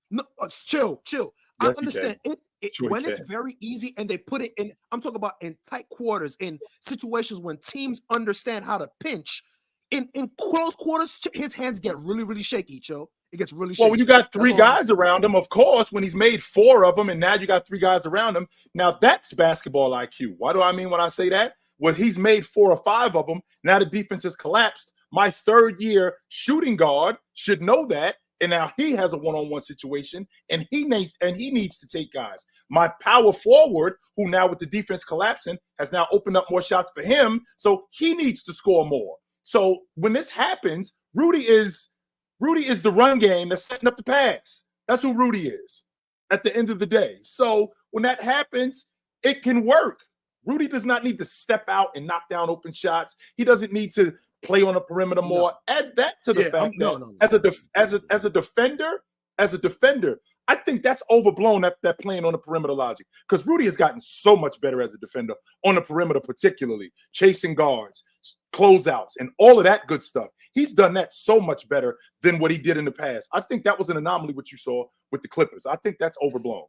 No, chill. Yes, I understand it. When it's very easy and they put it in. I'm talking about in tight quarters, in situations when teams understand how to pinch. In close quarters, his hands get really, really shaky, Chill. It gets really shaky. Well, when you got three guys around him, of course, when he's made four of them and now you got three guys around him, now that's basketball IQ. Why do I mean when I say that? where he's made 4 or 5 of them. Now the defense has collapsed. My third-year shooting guard should know that, and now he has a one-on-one situation, and he needs to take guys. My power forward, who now with the defense collapsing, has now opened up more shots for him, so he needs to score more. So when this happens, Rudy is the run game that's setting up the pass. That's who Rudy is at the end of the day. So when that happens, it can work. Rudy does not need to step out and knock down open shots. He doesn't need to play on the perimeter more. Add that to the fact that as a defender, I think that's overblown, that playing on the perimeter logic, because Rudy has gotten so much better as a defender on the perimeter, particularly chasing guards, closeouts, and all of that good stuff. He's done that so much better than what he did in the past. I think that was an anomaly what you saw with the Clippers. I think that's overblown.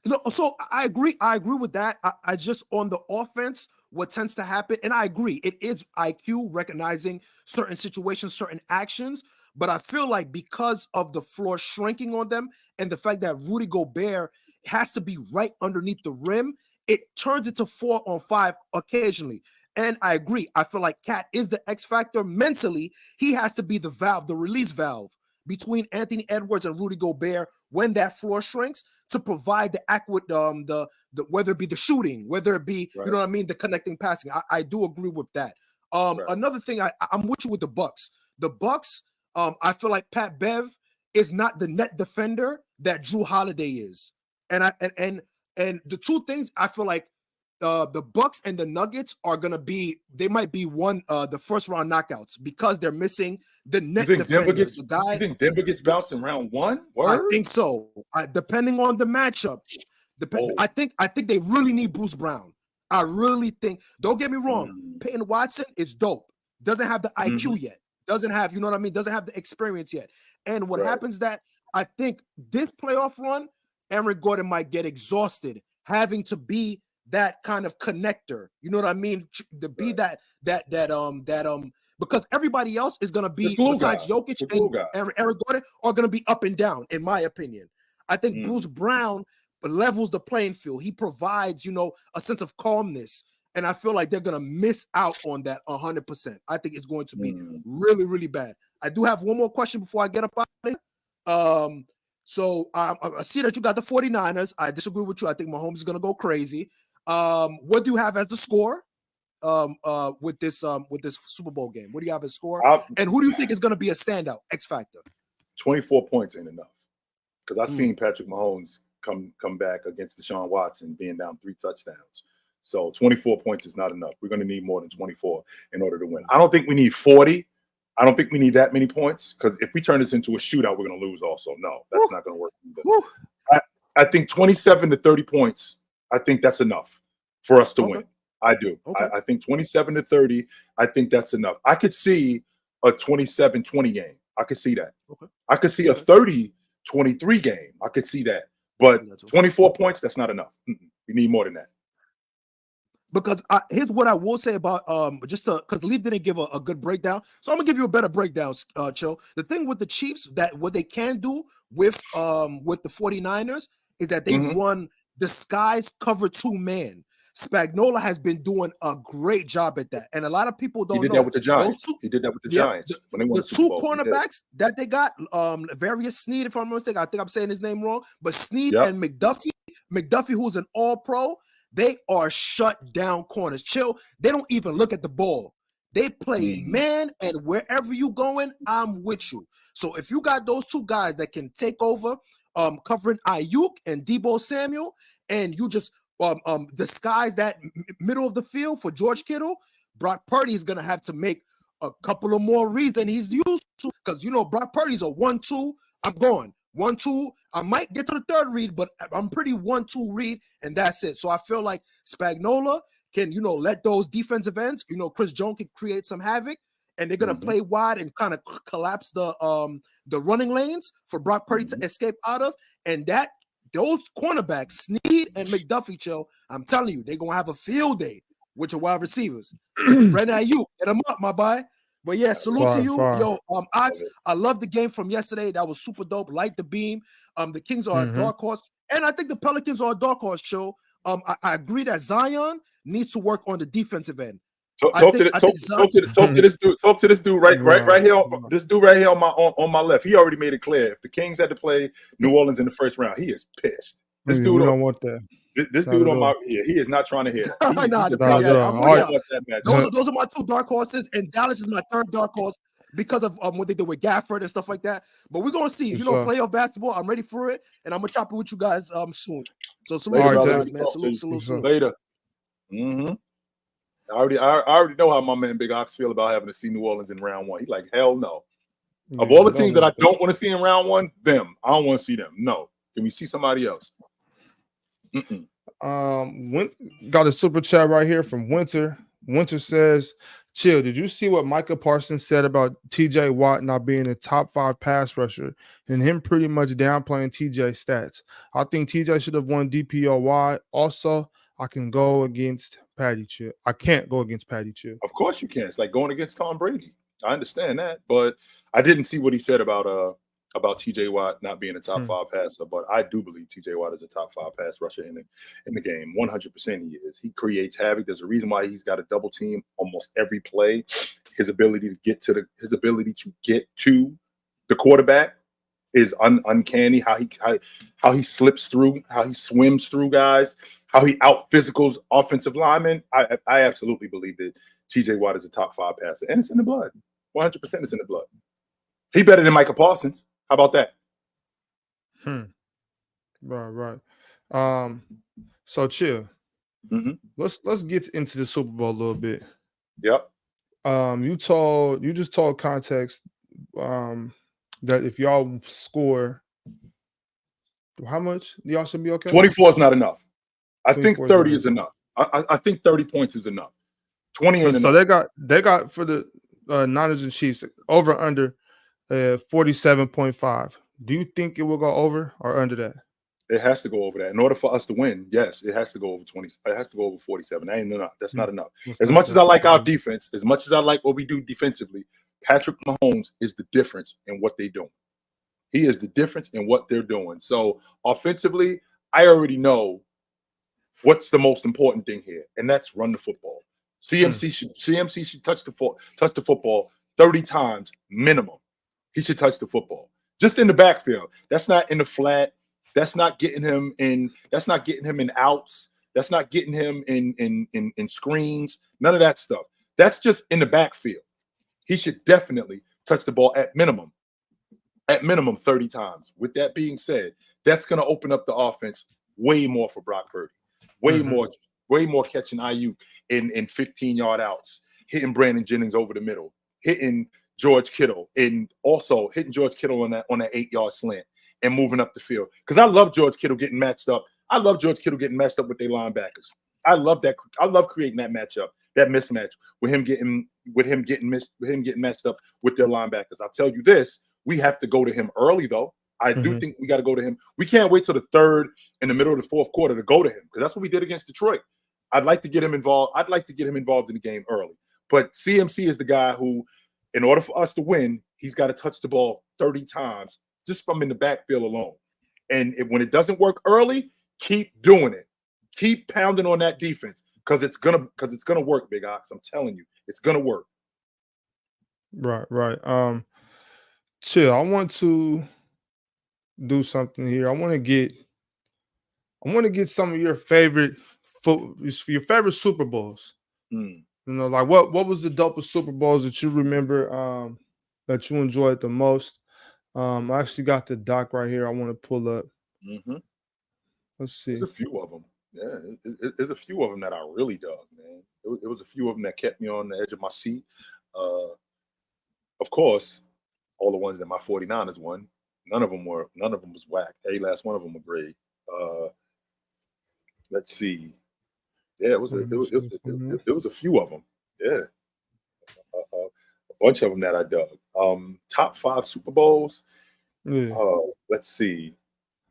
No, so I agree. I agree with that. I just, on the offense, what tends to happen, and I agree, it is IQ recognizing certain situations, certain actions, but I feel like because of the floor shrinking on them and the fact that Rudy Gobert has to be right underneath the rim, it turns into 4-on-5 occasionally. And I agree. I feel like KAT is the X factor mentally. He has to be the valve, the release valve between Anthony Edwards and Rudy Gobert when that floor shrinks, to provide the the whether it be the shooting, whether it be, you know what I mean, the connecting passing. I do agree with that. Another thing, I'm with you with the Bucks. The Bucks, I feel like Pat Bev is not the net defender that Drew Holiday is. And the two things I feel like the Bucks and the Nuggets are gonna be, they might be the first round knockouts because they're missing the net defenders. You think Denver gets bounced in round 1? Word? I think so. Depending on the matchup, I think they really need Bruce Brown. I really think. Don't get me wrong. Peyton Watson is dope. Doesn't have the IQ yet. Doesn't have, you know what I mean? Doesn't have the experience yet. And what happens that I think this playoff run, Aaron Gordon might get exhausted having to be that kind of connector. You know what I mean? To be that because everybody else is gonna be, besides Jokic and Aaron Gordon, are gonna be up and down, in my opinion. I think Bruce Brown levels the playing field. He provides, a sense of calmness. And I feel like they're going to miss out on that 100%. I think it's going to be really, really bad. I do have one more question before I get up out of here. So I see that you got the 49ers. I disagree with you. I think Mahomes is going to go crazy. What do you have as the score with this Super Bowl game? What do you have as score? And who do you think is going to be a standout X factor? 24 points ain't enough, because I've seen Patrick Mahomes come back against Deshaun Watson being down 3 touchdowns. So 24 points is not enough. We're going to need more than 24 in order to win. I don't think we need 40. I don't think we need that many points, because if we turn this into a shootout, we're going to lose also. No, that's not going to work either. I think 27 to 30 points, I think that's enough for us to win. I do. I think 27 to 30, I think that's enough. I could see a 27-20 game. I could see that. I could see a 30-23 game. I could see that. But 24 points, that's not enough. We need more than that. Because here's what I will say about because Leaf didn't give a good breakdown, so I'm gonna give you a better breakdown, Chill. The thing with the Chiefs, that what they can do with the 49ers is that they run disguise cover 2-man. Spagnuolo has been doing a great job at that, and a lot of people don't know. He did that with the Giants. He did that with the Giants when they won the Super Bowl. 2 cornerbacks that they got, various Snead, if I'm not mistaken, I think I'm saying his name wrong, but Snead and McDuffie, who's an All-Pro. They are shut down corners. Chill. They don't even look at the ball. They play man, and wherever you going, I'm with you. So if you got those 2 guys that can take over, covering Ayuk and Deebo Samuel, and you just disguise that middle of the field for George Kittle, Brock Purdy is gonna have to make a couple of more reads than he's used to, because Brock Purdy's a 1-2. I'm going 1-2. I might get to the 3rd read, but I'm pretty 1-2 read, and that's it. So I feel like Spagnuolo can, let those defensive ends, Chris Jones can create some havoc, and they're gonna play wide and kind of collapse the running lanes for Brock Purdy to escape out of. And those cornerbacks, Snead and McDuffie, Chill, I'm telling you, they're gonna have a field day with your wide receivers. Brandon Ayuk, get them up, my boy. But yeah, salute to you. Yo, Ox, I love the game from yesterday. That was super dope. Light the beam. The Kings are a dark horse. And I think the Pelicans are a dark horse, Chill. I agree that Zion needs to work on the defensive end. Talk to this dude right here. This dude right here on my left. He already made it clear. If the Kings had to play New Orleans in the first round, he is pissed. This dude, we don't want that. This dude on my he is not trying to hear that. Those are my two dark horses, and Dallas is my third dark horse because of what they did with Gafford and stuff like that. But we're gonna see. Playoff basketball. I'm ready for it, and I'm gonna chop it with you guys soon. So salute you guys, man. Salute. Later. Mm-hmm. I already know how my man Big Ox feel about having to see New Orleans in round one. He's like, hell no. Of all the teams that I don't want to see in round one, them. I don't want to see them. No. Can we see somebody else? Got a super chat right here from Winter. Winter says, Chill, did you see what Micah Parsons said about TJ Watt not being a top 5 pass rusher and him pretty much downplaying TJ's stats? I think TJ should have won DPOY. Also, I can go against Patty Chill. I can't go against Patty Chill. Of course you can. It's like going against Tom Brady. I understand that, but I didn't see what he said about TJ Watt not being a top 5 passer. But I do believe TJ Watt is a top 5 pass rusher in the game. 100% he is. He creates havoc. There's a reason why he's got a double team almost every play. His ability to get to the quarterback is uncanny. How he slips through, how he swims through guys, how he out physicals offensive linemen. I absolutely believe that TJ Watt is a top 5 passer, and it's in the blood. 100% it's in the blood. He better than Micah Parsons. How about that? Right. So Chill. Let's get into the Super Bowl a little bit. Yep. You just told context that if y'all score, how much y'all should be okay? 24 is not enough. I think 30 is enough. I think 30 points is enough. 20 ain't enough. So they got for the Niners and Chiefs over under 47.5. Do you think it will go over or under that? It has to go over that. In order for us to win, yes, it has to go over 20. It has to go over 47. That ain't enough. That's not enough. As much as I like our defense, as much as I like what we do defensively, Patrick Mahomes is the difference in what they're doing. He is the difference in what they're doing. So offensively, I already know what's the most important thing here, and that's run the football. CMC should touch the football 30 times minimum. He should touch the football just in the backfield. That's not in the flat. That's not getting him in. That's not getting him in outs. That's not getting him in screens. None of that stuff. That's just in the backfield. He should definitely touch the ball at minimum 30 times. With that being said, that's going to open up the offense way more for Brock Purdy. Way more catching Ayuk in 15-yard outs, hitting Brandon Jennings over the middle, hitting George Kittle, and also hitting George Kittle on that 8-yard slant and moving up the field. Because I love George Kittle getting matched up. I love George Kittle getting matched up with their linebackers. I love that. I love creating that matchup, that mismatch with him getting matched up with their linebackers. I'll tell you this: we have to go to him early, though. I do think we got to go to him. We can't wait till the third in the middle of the fourth quarter to go to him, because that's what we did against Detroit. I'd like to get him involved. I'd like to get him involved in the game early. But CMC is the guy who, in order for us to win, he's got to touch the ball 30 times just from in the backfield alone. And when it doesn't work early, keep doing it. Keep pounding on that defense, because it's gonna work, Big Ox. I'm telling you, it's gonna work. Right. Chill. I want to do something here. I want to get some of your favorite Super Bowls. You know, like what was the dopest Super Bowls that you remember that you enjoyed the most? I actually got the doc right here. I want to pull up. Let's see. There's a few of them. Yeah, there's a few of them that I really dug, man. It was a few of them that kept me on the edge of my seat. Of course, all the ones that my 49ers won, none of them was whack. Every last one of them were great. Let's see. Yeah, it was a few of them. Yeah, a bunch of them that I dug. Top 5 Super Bowls. Yeah. Let's see.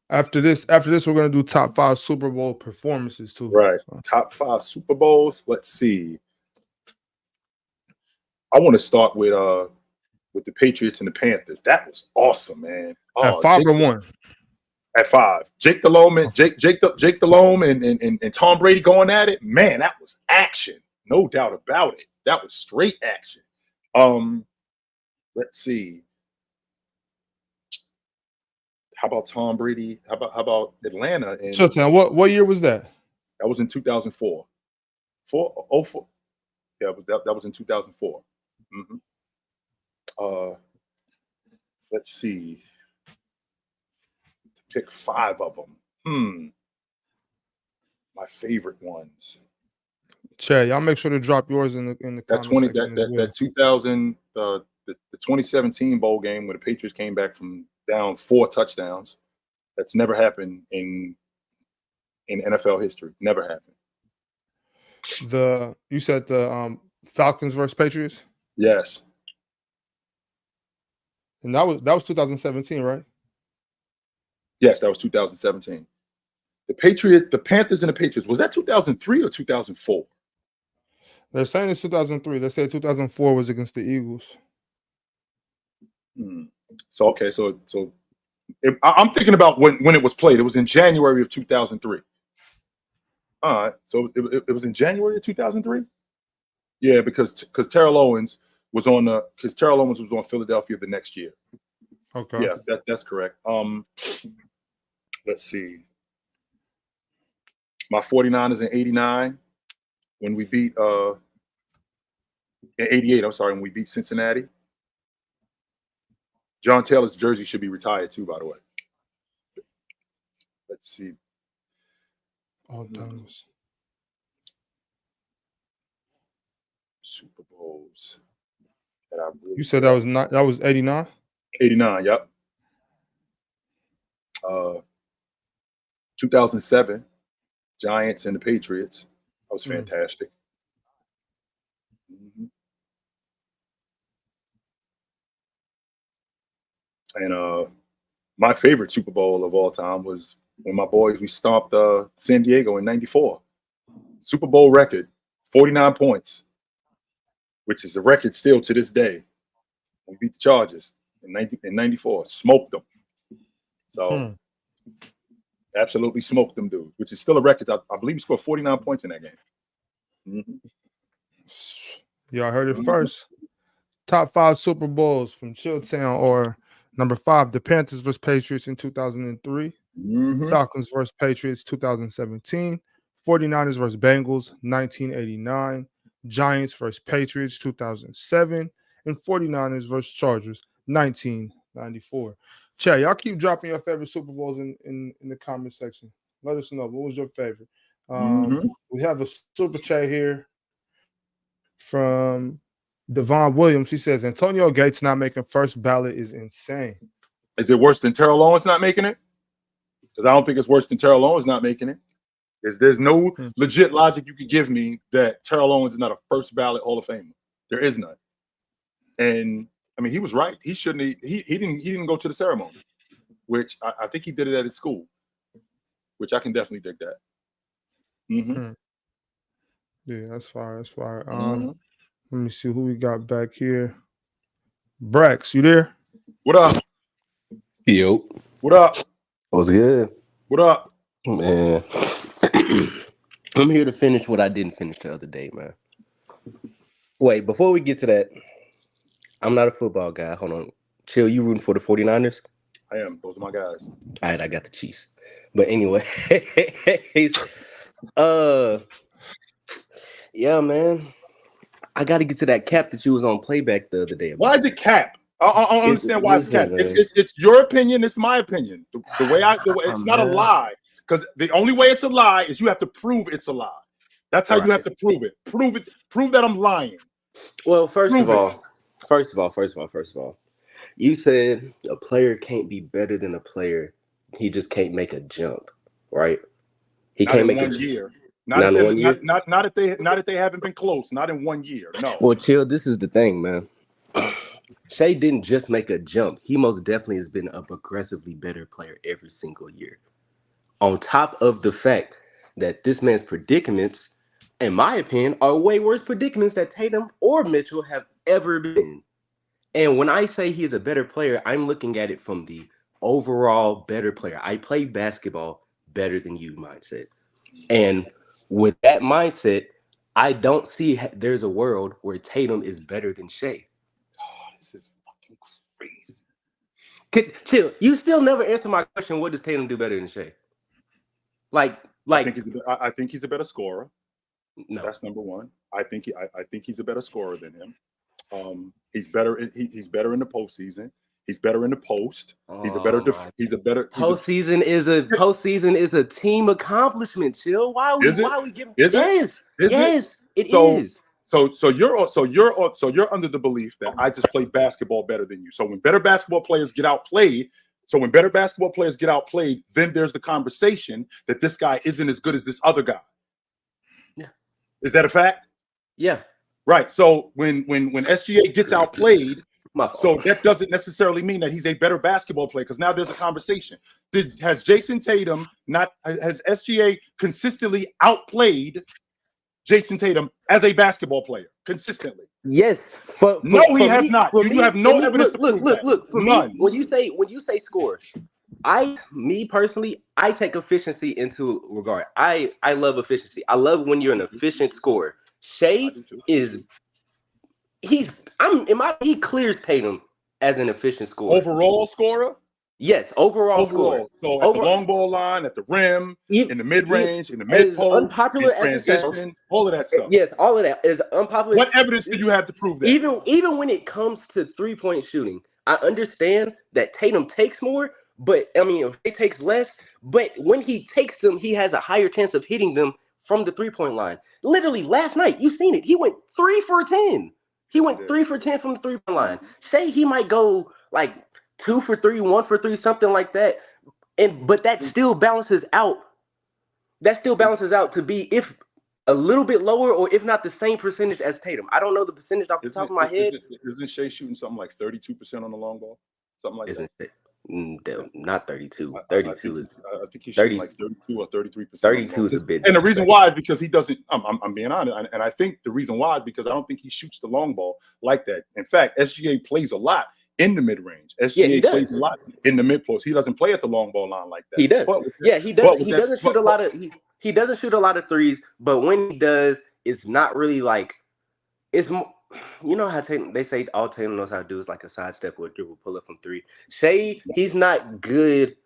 After this, we're gonna do top 5 Super Bowl performances too. Right. So. Top 5 Super Bowls. Let's see. I want to start with the Patriots and the Panthers. That was awesome, man. At 5 or 1. At 5. Jake Delhomme and Tom Brady going at it. Man, that was action. No doubt about it. That was straight action. Let's see. How about Tom Brady? How about Atlanta? And Chilltown, what year was that? That was in 2004. 04. Yeah, that was in 2004. Let's see. Pick 5 of them. My favorite ones. Chad, y'all make sure to drop yours in the That comment section. that 2000 the 2017 bowl game where the Patriots came back from down 4 touchdowns. That's never happened in NFL history. Never happened. You said the Falcons versus Patriots? Yes. And that was 2017, right? Yes, that was 2017. The Panthers and the Patriots, was that 2003 or 2004? They're saying it's 2003. They said 2004 was against the Eagles. So I'm thinking about when it was played. It was in January of 2003. All right, so it was in January of 2003. Yeah, because Terrell Owens was on Philadelphia the next year. Okay. Yeah, that's correct. Let's see. My 49ers in 89 when we beat in 88, I'm sorry, when we beat Cincinnati. John Taylor's jersey should be retired too, by the way. Let's see. Oh, Donis. Super Bowls. That I really You said that was 89? 89, yep. 2007, Giants and the Patriots. That was fantastic. And my favorite Super Bowl of all time was when my boys, we stomped San Diego in 94. Super Bowl record, 49 points, which is a record still to this day. We beat the Chargers in 94, smoked them. So absolutely smoked them, dude, which is still a record. I believe we scored 49 points in that game. Y'all heard it first. Top 5 Super Bowls from Chilltown, or number 5, the Panthers versus Patriots in 2003. Falcons versus Patriots 2017. 49ers versus Bengals 1989. Giants versus Patriots 2007. And 49ers versus Chargers 1994. Chad, y'all keep dropping your favorite Super Bowls in the comment section. Let us know, what was your favorite? We have a super chat here from Devon Williams. He says Antonio Gates not making first ballot is insane. Is it worse than Terrell Owens not making it? Because I don't think it's worse than Terrell Owens not making it. There's no legit logic you could give me that Terrell Owens is not a first ballot Hall of Famer. There is none. And I mean, he was right. He shouldn't. He didn't go to the ceremony, which I think he did it at his school, which I can definitely dig that. Yeah, that's fire. That's fire. Let me see who we got back here. Brax, you there? What up? Yo. What up? What's good? What up? Man. I'm here to finish what I didn't finish the other day, man. Wait, before we get to that, I'm not a football guy. Hold on. Chill, you rooting for the 49ers? I am. Those are my guys. All right, I got the Chiefs. But anyway. Yeah, man. I got to get to that cap that you was on playback the other day. Why is it cap? I don't understand why it's cap. It's your opinion. It's my opinion. The way it's not a lie. Because the only way it's a lie is you have to prove it's a lie. That's how you have to prove it. Prove it. Prove that I'm lying. Well, first of all, you said a player can't be better than a player. He just can't make a jump, right? He can't make 1 year. Not in 1 year. Not if they haven't been close. Not in 1 year. No. Well, Chill, this is the thing, man. Shea didn't just make a jump. He most definitely has been a progressively better player every single year. On top of the fact that this man's predicaments, in my opinion, are way worse predicaments that Tatum or Mitchell have ever been. And when I say he's a better player, I'm looking at it from the overall better player. I play basketball better than you mindset. And with that mindset, I don't see there's a world where Tatum is better than Shea. Oh, this is fucking crazy. Chill. You still never answer my question. What does Tatum do better than Shea? I think he's a better scorer. No, that's number one. I think he's a better scorer than him. He's better in the postseason. He's better in the post. He's a better. Postseason is a team accomplishment. Chill. Why are we giving? Yes, it is. So you're under the belief that I just play basketball better than you. So when better basketball players get outplayed, then there's the conversation that this guy isn't as good as this other guy. Yeah. Is that a fact? Yeah. Right. So when SGA gets outplayed, so that doesn't necessarily mean that he's a better basketball player, because now there's a conversation. Has SGA consistently outplayed Jayson Tatum as a basketball player consistently? Yes. No, he has not. You have no evidence. Look. For me, when you say score, me personally, I take efficiency into regard. I love efficiency. I love when you're an efficient scorer. Shea he clears Tatum as an efficient scorer. Overall scorer? Yes, overall scorer. So at the long ball line, at the rim, in the mid range, in the mid post, unpopular in transition, all of that stuff. Yes, all of that is unpopular. What evidence do you have to prove that? Even when it comes to 3-point shooting, I understand that Tatum takes more, but I mean, he takes less. But when he takes them, he has a higher chance of hitting them from the 3-point line. Literally last night, you seen it. He went 3 for 10. He went 3 for 10 from the 3-point line. Shea, he might go like 2 for 3, 1 for 3, something like that. But that still balances out. That still balances out to be if a little bit lower, or if not the same percentage as Tatum. I don't know the percentage off the top of my head. Isn't Shea shooting something like 32% on the long ball? Something like that. Not 32. 32 is. I think he's shooting like 32 or 33%. 32 is a bit. And the reason why is because he doesn't. I'm being honest, and I think the reason why is because I don't think he shoots the long ball like that. In fact, SGA plays a lot in the mid range. SGA plays a lot in the mid post. He doesn't play at the long ball line like that. He does. He does. He doesn't shoot a lot of. He doesn't shoot a lot of threes, but when he does, it's not really like. It's more. You know how they say all Tatum knows how to do is like a sidestep or a dribble pull up from 3. Shea, he's not good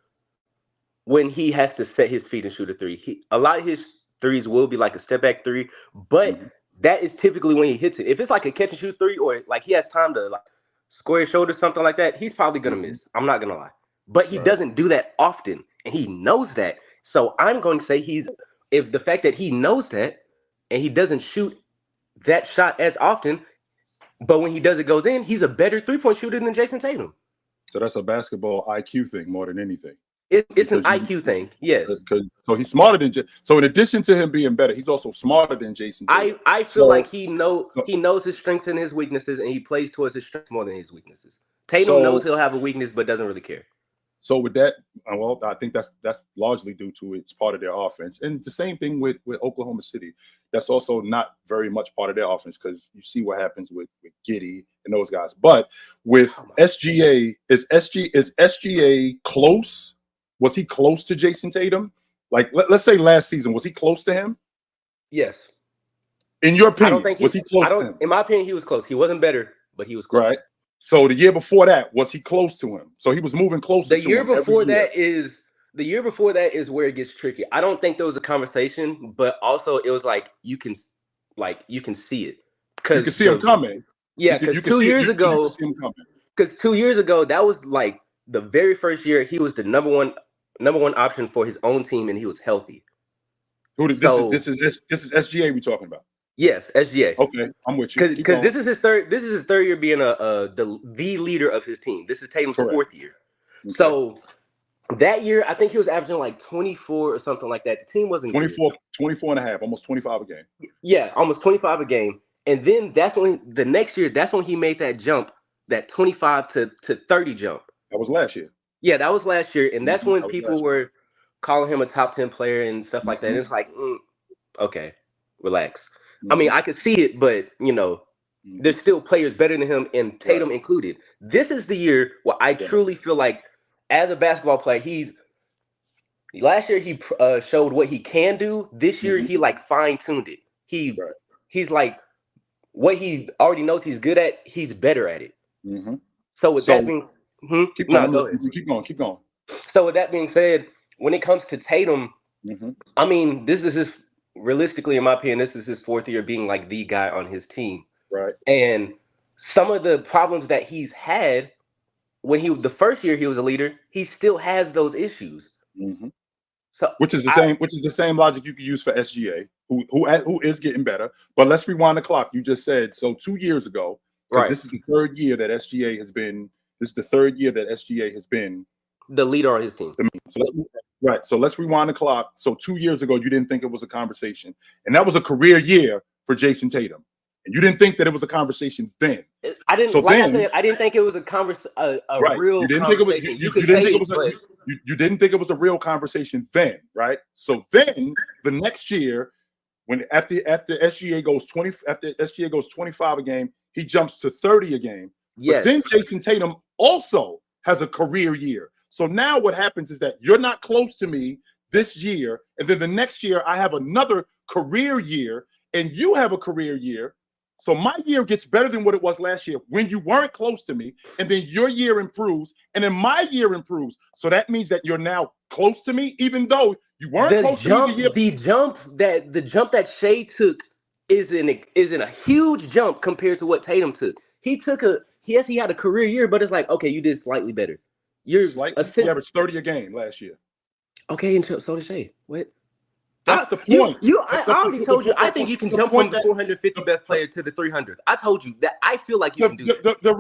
when he has to set his feet and shoot a 3. A lot of his threes will be like a step back 3, but that is typically when he hits it. If it's like a catch and shoot 3, or like he has time to like square his shoulder, something like that, he's probably gonna miss. I'm not gonna lie, but he doesn't do that often, and he knows that. So I'm going to say if the fact that he knows that and he doesn't shoot that shot as often. But when he does, it goes in. He's a better 3-point shooter than Jayson Tatum. So that's a basketball IQ thing more than anything. It's an IQ thing, yes. So he's smarter than. So in addition to him being better, he's also smarter than Jayson Tatum. I feel like he knows his strengths and his weaknesses, and he plays towards his strengths more than his weaknesses. Tatum knows he'll have a weakness, but doesn't really care. So with that, well, I think that's largely due to it's part of their offense, and the same thing with Oklahoma City. That's also not very much part of their offense, because you see what happens with Giddey and those guys. But with SGA, is SGA close? Was he close to Jayson Tatum? Like let's say last season, was he close to him? Yes. In your opinion, was he close to him? In my opinion, he was close. He wasn't better, but he was close. Right. So the year before that, was he close to him? So he was moving closer to him. The year before that is where it gets tricky. I don't think there was a conversation, but also it was like you can see it. You can see him coming. Yeah, because 2 years ago, that was like the very first year he was the number one option for his own team, and he was healthy. This is SGA we talking about? Yes, SGA. Okay, I'm with you. Because this is his third year being the leader of his team. This is Tatum's 4th year. Okay. So that year, I think he was averaging like 24 or something like that. The team wasn't 24 and a half, almost 25 a game. Yeah, almost 25 a game. And then that's when the next year, that's when he made that jump, that 25 to 30 jump. That was last year. Yeah, that was last year. And that's when people were calling him a top 10 player and stuff like that. And it's like, okay, relax. I mean, I could see it, but, there's still players better than him, and Tatum included. This is the year where I truly feel like as a basketball player, last year he showed what he can do. This year he like fine-tuned it. He's like what he already knows he's good at, he's better at it. So with that being keep going. So with that being said, when it comes to Tatum, I mean, this is realistically, in my opinion, this is his 4th year being like the guy on his team. Right. And some of the problems that he's had when the first year he was a leader, he still has those issues. So which is the same logic you could use for SGA, who is getting better. But let's rewind the clock. You just said so 2 years ago. Right. This is the 3rd year that SGA has been. This is the 3rd year that SGA has been the leader on his team. So let's rewind the clock. So 2 years ago, you didn't think it was a conversation, and that was a career year for Jayson Tatum, and you didn't think that it was a conversation then. I didn't. So I said, I didn't think it was a real. You didn't conversation. You didn't think it was a real conversation then, right? So then the next year, when after SGA goes 25 a game, he jumps to 30 a game. Yes. But then Jayson Tatum also has a career year. So now what happens is that you're not close to me this year, and then the next year I have another career year, and you have a career year. So my year gets better than what it was last year when you weren't close to me, and then your year improves, and then my year improves. So that means that you're now close to me, even though you weren't close to me. The jump that Shea took isn't a huge jump compared to what Tatum took. He had a career year, but it's like, okay, you did slightly better. He averaged 30 a game last year. Okay, and so did Shea. What? That's the point. I already told you. I think you can jump from the 450 best player to the 300th. I told you that. I feel like you can do that. The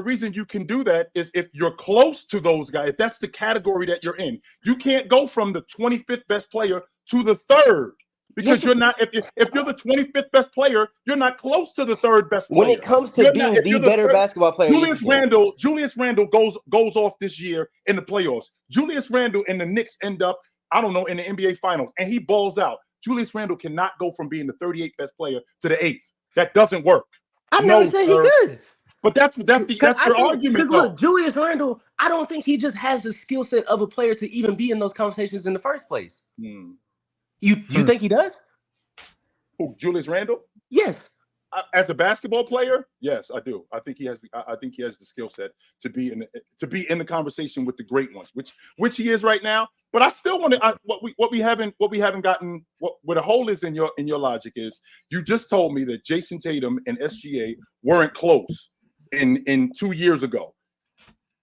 reason you can do that is if you're close to those guys. If that's the category that you're in. You can't go from the 25th best player to the 3rd because you're not. If you're the 25th best player, you're not close to the 3rd best player. When it comes to being the better basketball player, Julius Randle goes off this year in the playoffs. Julius Randle and the Knicks end up, I don't know, in the NBA Finals, and he balls out. Julius Randle cannot go from being the 38th best player to the 8th. That doesn't work. I never said he could. But that's your argument. Because look, Julius Randle, I don't think he just has the skill set of a player to even be in those conversations in the first place. You think he does? Who, Julius Randle? Yes. As a basketball player, yes, I do. I think he has the skill set to be in the conversation with the great ones, which he is right now. But I still want to. What we haven't gotten. Where the hole is in your logic is you just told me that Jayson Tatum and SGA weren't close in 2 years ago.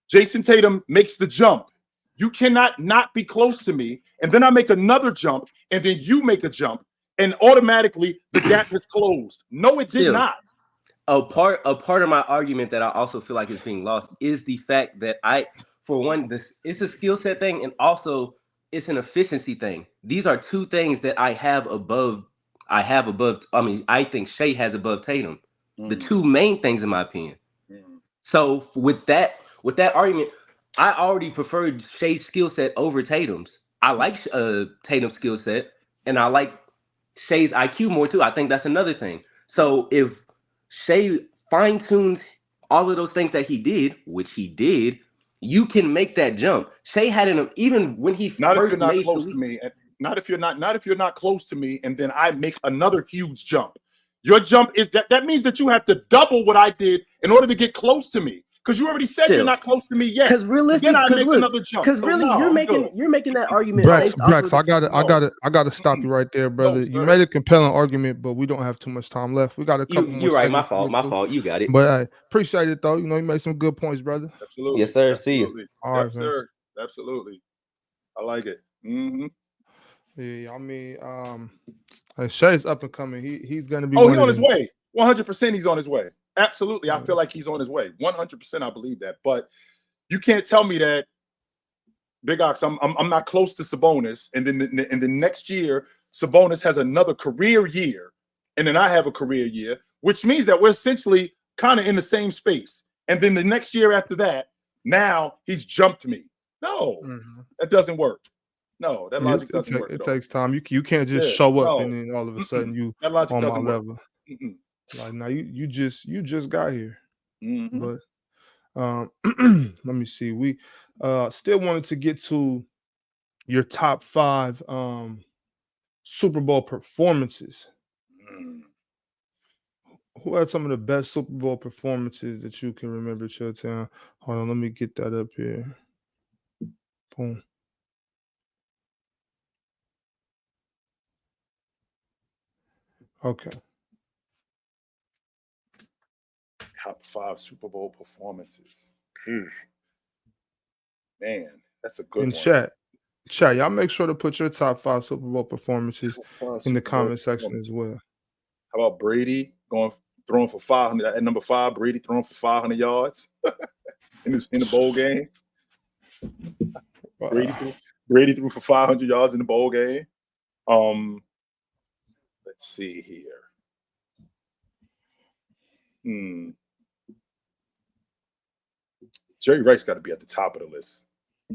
Jayson Tatum makes the jump. You cannot not be close to me, and then I make another jump, and then you make a jump. And automatically the gap is closed. No, it did not. A part of my argument that I also feel like is being lost is the fact that it's a skill set thing, and also it's an efficiency thing. These are two things that I have above. I mean, I think Shea has above Tatum. The two main things, in my opinion. So with that argument, I already preferred Shea's skill set over Tatum's. I like Tatum's skill set, and I like Shea's IQ more too. I think that's another thing. So if Shea fine-tunes all of those things that he did, which he did, you can make that jump. Shea had even when he not first if you're not close to me, not if you're not close to me, and then I make another huge jump. Your jump is that means that you have to double what I did in order to get close to me. Because you already said you're not close to me yet. Because realistically, you're making that argument. Brex, I gotta stop you right there, brother. You made a compelling argument, but we don't have too much time left. We got a couple more. You're right. My fault. You got it. But I appreciate it though. You know, you made some good points, brother. Absolutely. Yes, sir. Absolutely. See you. All right, yes, sir. Absolutely. I like it. Yeah, I mean, Shea's up and coming. He's gonna be. Oh, he's on his way. 100%. He's on his way. Absolutely. I feel like he's on his way. 100%. I believe that. But you can't tell me that, Big Ox, I'm not close to Sabonis. And then the next year, Sabonis has another career year. And then I have a career year, which means that we're essentially kind of in the same space. And then the next year after that, now he's jumped me. No, that doesn't work. No, that logic doesn't work. It takes time. You can't just show up and then all of a sudden you that logic on doesn't my work. level. Like now you just got here. But let me see. Still wanted to get to your top 5 Super Bowl performances. Who had some of the best Super Bowl performances that you can remember, Chilltown? Hold on, let me get that up here. Boom. Okay. Top 5 Super Bowl performances. Oof. Man, that's a good In one. Chat, y'all make sure to put your top 5 Super Bowl performances in the comment section as well. How about Brady throwing for 500 at number 5? Brady throwing for 500 yards in the bowl game. Brady threw for 500 yards in the bowl game. Let's see here. Jerry Rice got to be at the top of the list.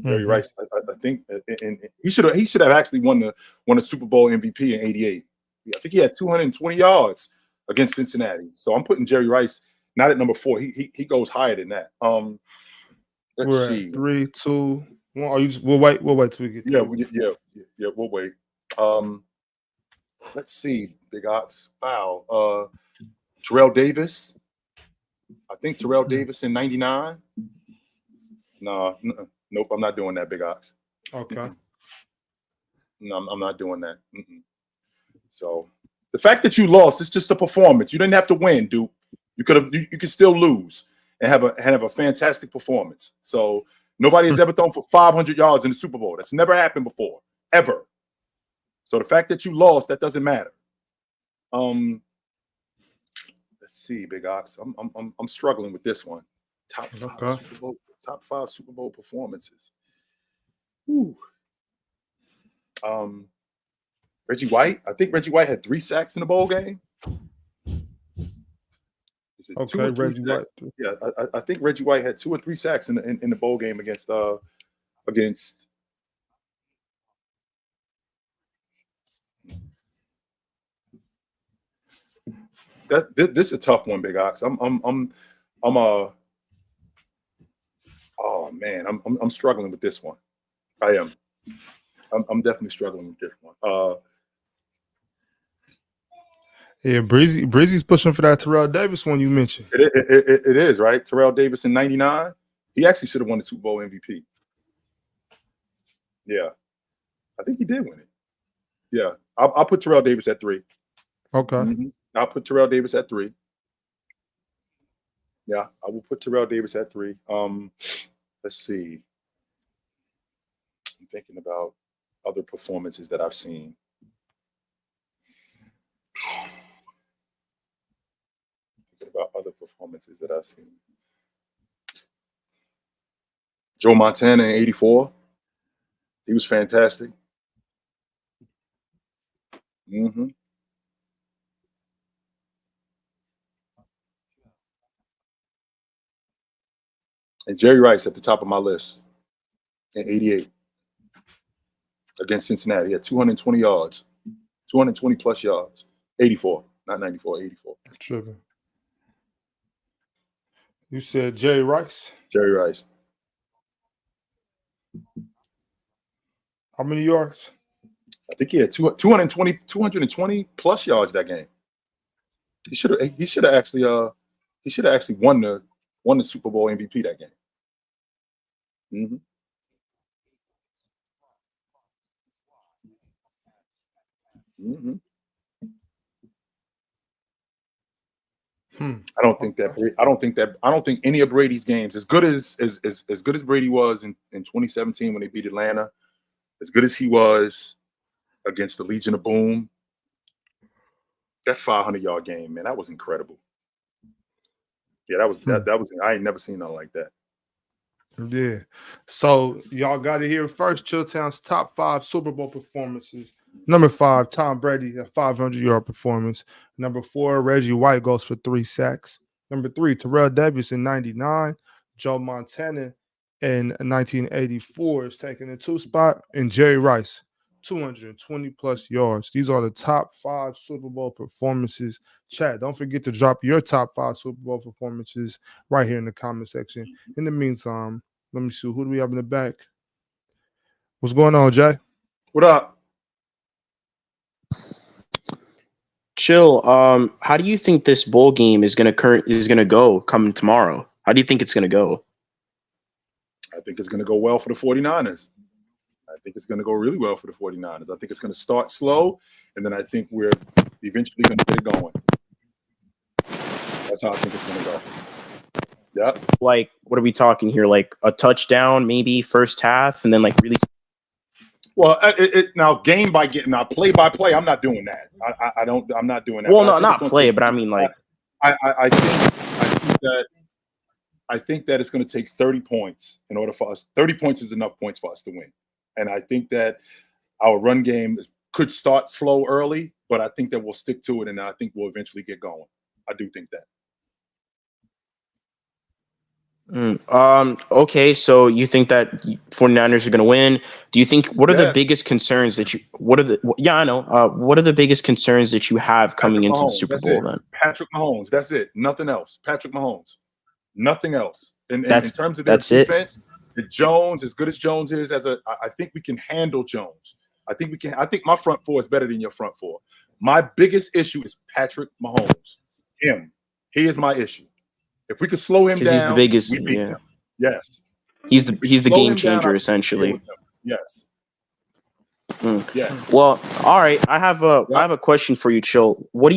Jerry Rice, I think, and he should have actually won the Super Bowl MVP in '88. I think he had 220 yards against Cincinnati. So I'm putting Jerry Rice not at number 4. He goes higher than that. Let's see. 3, 2, 1. We'll wait till we get. Yeah, we'll wait. Let's see, Big Ox. Wow. Terrell Davis. I think Terrell Davis in '99. No, nope, I'm not doing that, Big Ox. Okay. No, I'm not doing that. So the fact that you lost, it's just a performance. You didn't have to win, dude. You could still lose and have a fantastic performance. So nobody has ever thrown for 500 yards in the Super Bowl. That's never happened before, ever. So the fact that you lost, that doesn't matter. Let's see, Big Ox. I'm struggling with this one. Top 5 Super Bowl performances. Ooh. Reggie White. I think Reggie White had 3 sacks in the bowl game. Is it 2 or 3 Reggie White. Yeah, I think Reggie White had 2 or 3 sacks in the bowl game against. This is a tough one, Big Ox. Oh man, I'm struggling with this one. I am. I'm definitely struggling with this one. Yeah, Breezy's pushing for that Terrell Davis one you mentioned. It is, right? Terrell Davis in '99. He actually should have won the Super Bowl MVP. Yeah, I think he did win it. Yeah, I'll put Terrell Davis at 3. Okay. I'll put Terrell Davis at 3. Yeah, I will put Terrell Davis at 3. Let's see. I'm thinking about other performances that I've seen. Joe Montana in '84. He was fantastic. And Jerry Rice at the top of my list in '88 against Cincinnati. He had 220 yards, 220 plus yards. 84, not 94, 84. Tripping. You said Jerry Rice? Jerry Rice. How many yards? I think he had 220 plus yards that game. He should have actually won the Super Bowl MVP that game. I don't think any of Brady's games, as good as Brady was in 2017 when they beat Atlanta, as good as he was against the Legion of Boom, that 500-yard game, man, that was incredible. Yeah, that was I ain't never seen nothing like that. Yeah. So y'all got it here first. Chilltown's top 5 Super Bowl performances. Number 5, Tom Brady, a 500-yard performance. Number 4, Reggie White goes for 3 sacks. Number 3, Terrell Davis in '99. Joe Montana in 1984 is taking the 2 spot. And Jerry Rice, 220 plus yards. These are the top 5 Super Bowl performances. Chat, don't forget to drop your top 5 Super Bowl performances right here in the comment section. In the meantime, Let me see. Who do we have in the back? What's going on, Jay? What up? Chill. How do you think this bowl game is gonna go coming tomorrow? How do you think it's gonna go? I think it's going to go well for the 49ers. I think it's going to go really well for the 49ers. I think it's going to start slow, and then I think we're eventually going to get it going. That's how I think it's going to go. Yep. Like, what are we talking here? Like a touchdown, maybe first half, and then like really. Well, now game by game, now play by play. I'm not doing that. I'm not doing that. Well, no, not play, but I mean like. I think that it's going to take 30 points in order for us. 30 points is enough points for us to win. And I think that our run game could start slow early, but I think that we'll stick to it, and I think we'll eventually get going. I do think that. Okay, so you think that 49ers are going to win. Do you think what are the biggest concerns that you what are the biggest concerns that you have coming into the Super Bowl then? Patrick Mahomes, that's it. Nothing else. Patrick Mahomes. Nothing else. In terms of their defense, Jones, as good as Jones is, I think we can handle Jones. I think my front four is better than your front four. My biggest issue is Patrick Mahomes. Him. He is my issue. If we could slow him down, he's the biggest. We beat him. Yes. He's the game changer essentially. Yes. Yes. Well, all right. I have a question for you, Chill. How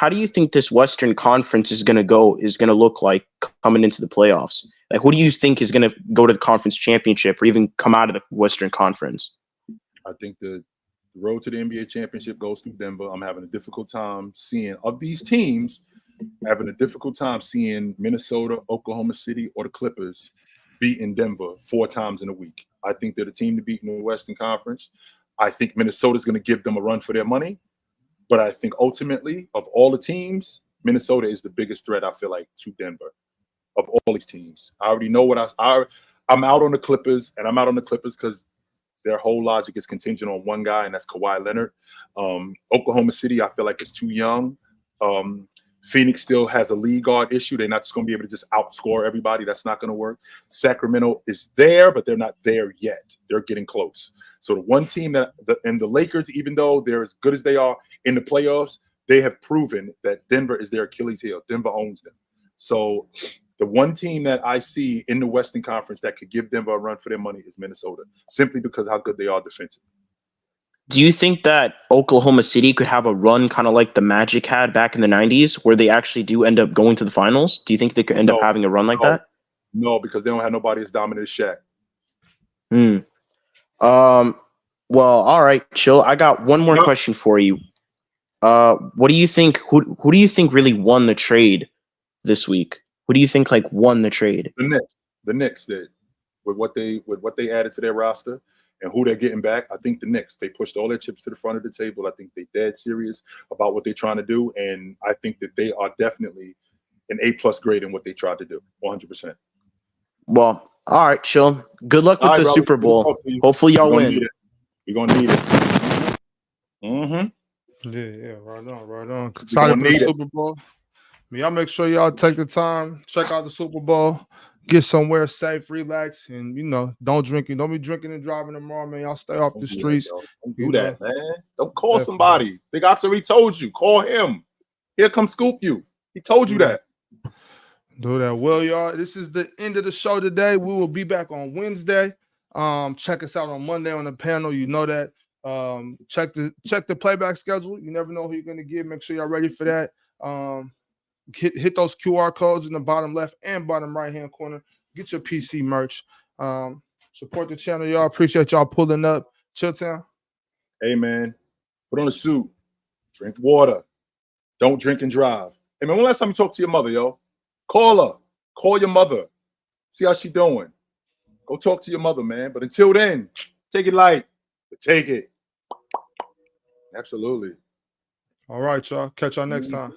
do you think this Western Conference is gonna look like coming into the playoffs? Like, who do you think is gonna go to the conference championship or even come out of the Western Conference? I think the road to the NBA championship goes through Denver. I'm having a difficult time seeing Minnesota, Oklahoma City, or the Clippers beating Denver 4 times in a week. I think they're the team to beat in the Western Conference. I think Minnesota's going to give them a run for their money. But I think ultimately, of all the teams, Minnesota is the biggest threat, I feel like, to Denver of all these teams. I already know I'm out on the Clippers, and I'm out on the Clippers because their whole logic is contingent on one guy, and that's Kawhi Leonard. Oklahoma City, I feel like, is too young. Phoenix still has a lead guard issue. They're not just going to be able to just outscore everybody. That's not going to work. Sacramento is there, but they're not there yet. They're getting close. So the one team the Lakers, even though they're as good as they are in the playoffs, they have proven that Denver is their Achilles heel. Denver owns them. So the one team that I see in the Western Conference that could give Denver a run for their money is Minnesota, simply because how good they are defensively. Do you think that Oklahoma City could have a run kind of like the Magic had back in the 90s where they actually do end up going to the finals? Do you think they could end up having a run like that? No, because they don't have nobody as dominant as Shaq. Well, all right, Chill. I got one more question for you. What do you think? Who do you think really won the trade this week? Who do you think won the trade? The Knicks did with what they added to their roster and who they're getting back. I think the Knicks, they pushed all their chips to the front of the table. I think they're dead serious about what they're trying to do, and I think that they are definitely an A+ grade in what they tried to do, 100%. Well, all right, Chill. Good luck with the Super Bowl. Hopefully y'all win. We're going to need it. Mm-hmm. Yeah, right on. Excited for the Super Bowl. Y'all make sure y'all take the time, check out the Super Bowl, get somewhere safe, relax, and, don't be drinking and driving tomorrow, man. Y'all stay off the streets. Don't do that, man. Don't call somebody. Big Ox already told you. Call him. Here come Scoop you. He told you that. Do that. Well, y'all, this is the end of the show today. We will be back on Wednesday. Check us out on Monday on the panel. You know that. Check the playback schedule. You never know who you're going to get. Make sure y'all ready for that. Hit those QR codes in the bottom left and bottom right hand corner. Get your PC merch. Support the channel, y'all. Appreciate y'all pulling up. Chilltown. Hey, man. Put on a suit. Drink water. Don't drink and drive. Hey, man, when last time you talked to your mother, yo? Call her. Call your mother. See how she doing. Go talk to your mother, man. But until then, take it light. But take it. Absolutely. All right, y'all. Catch y'all next time.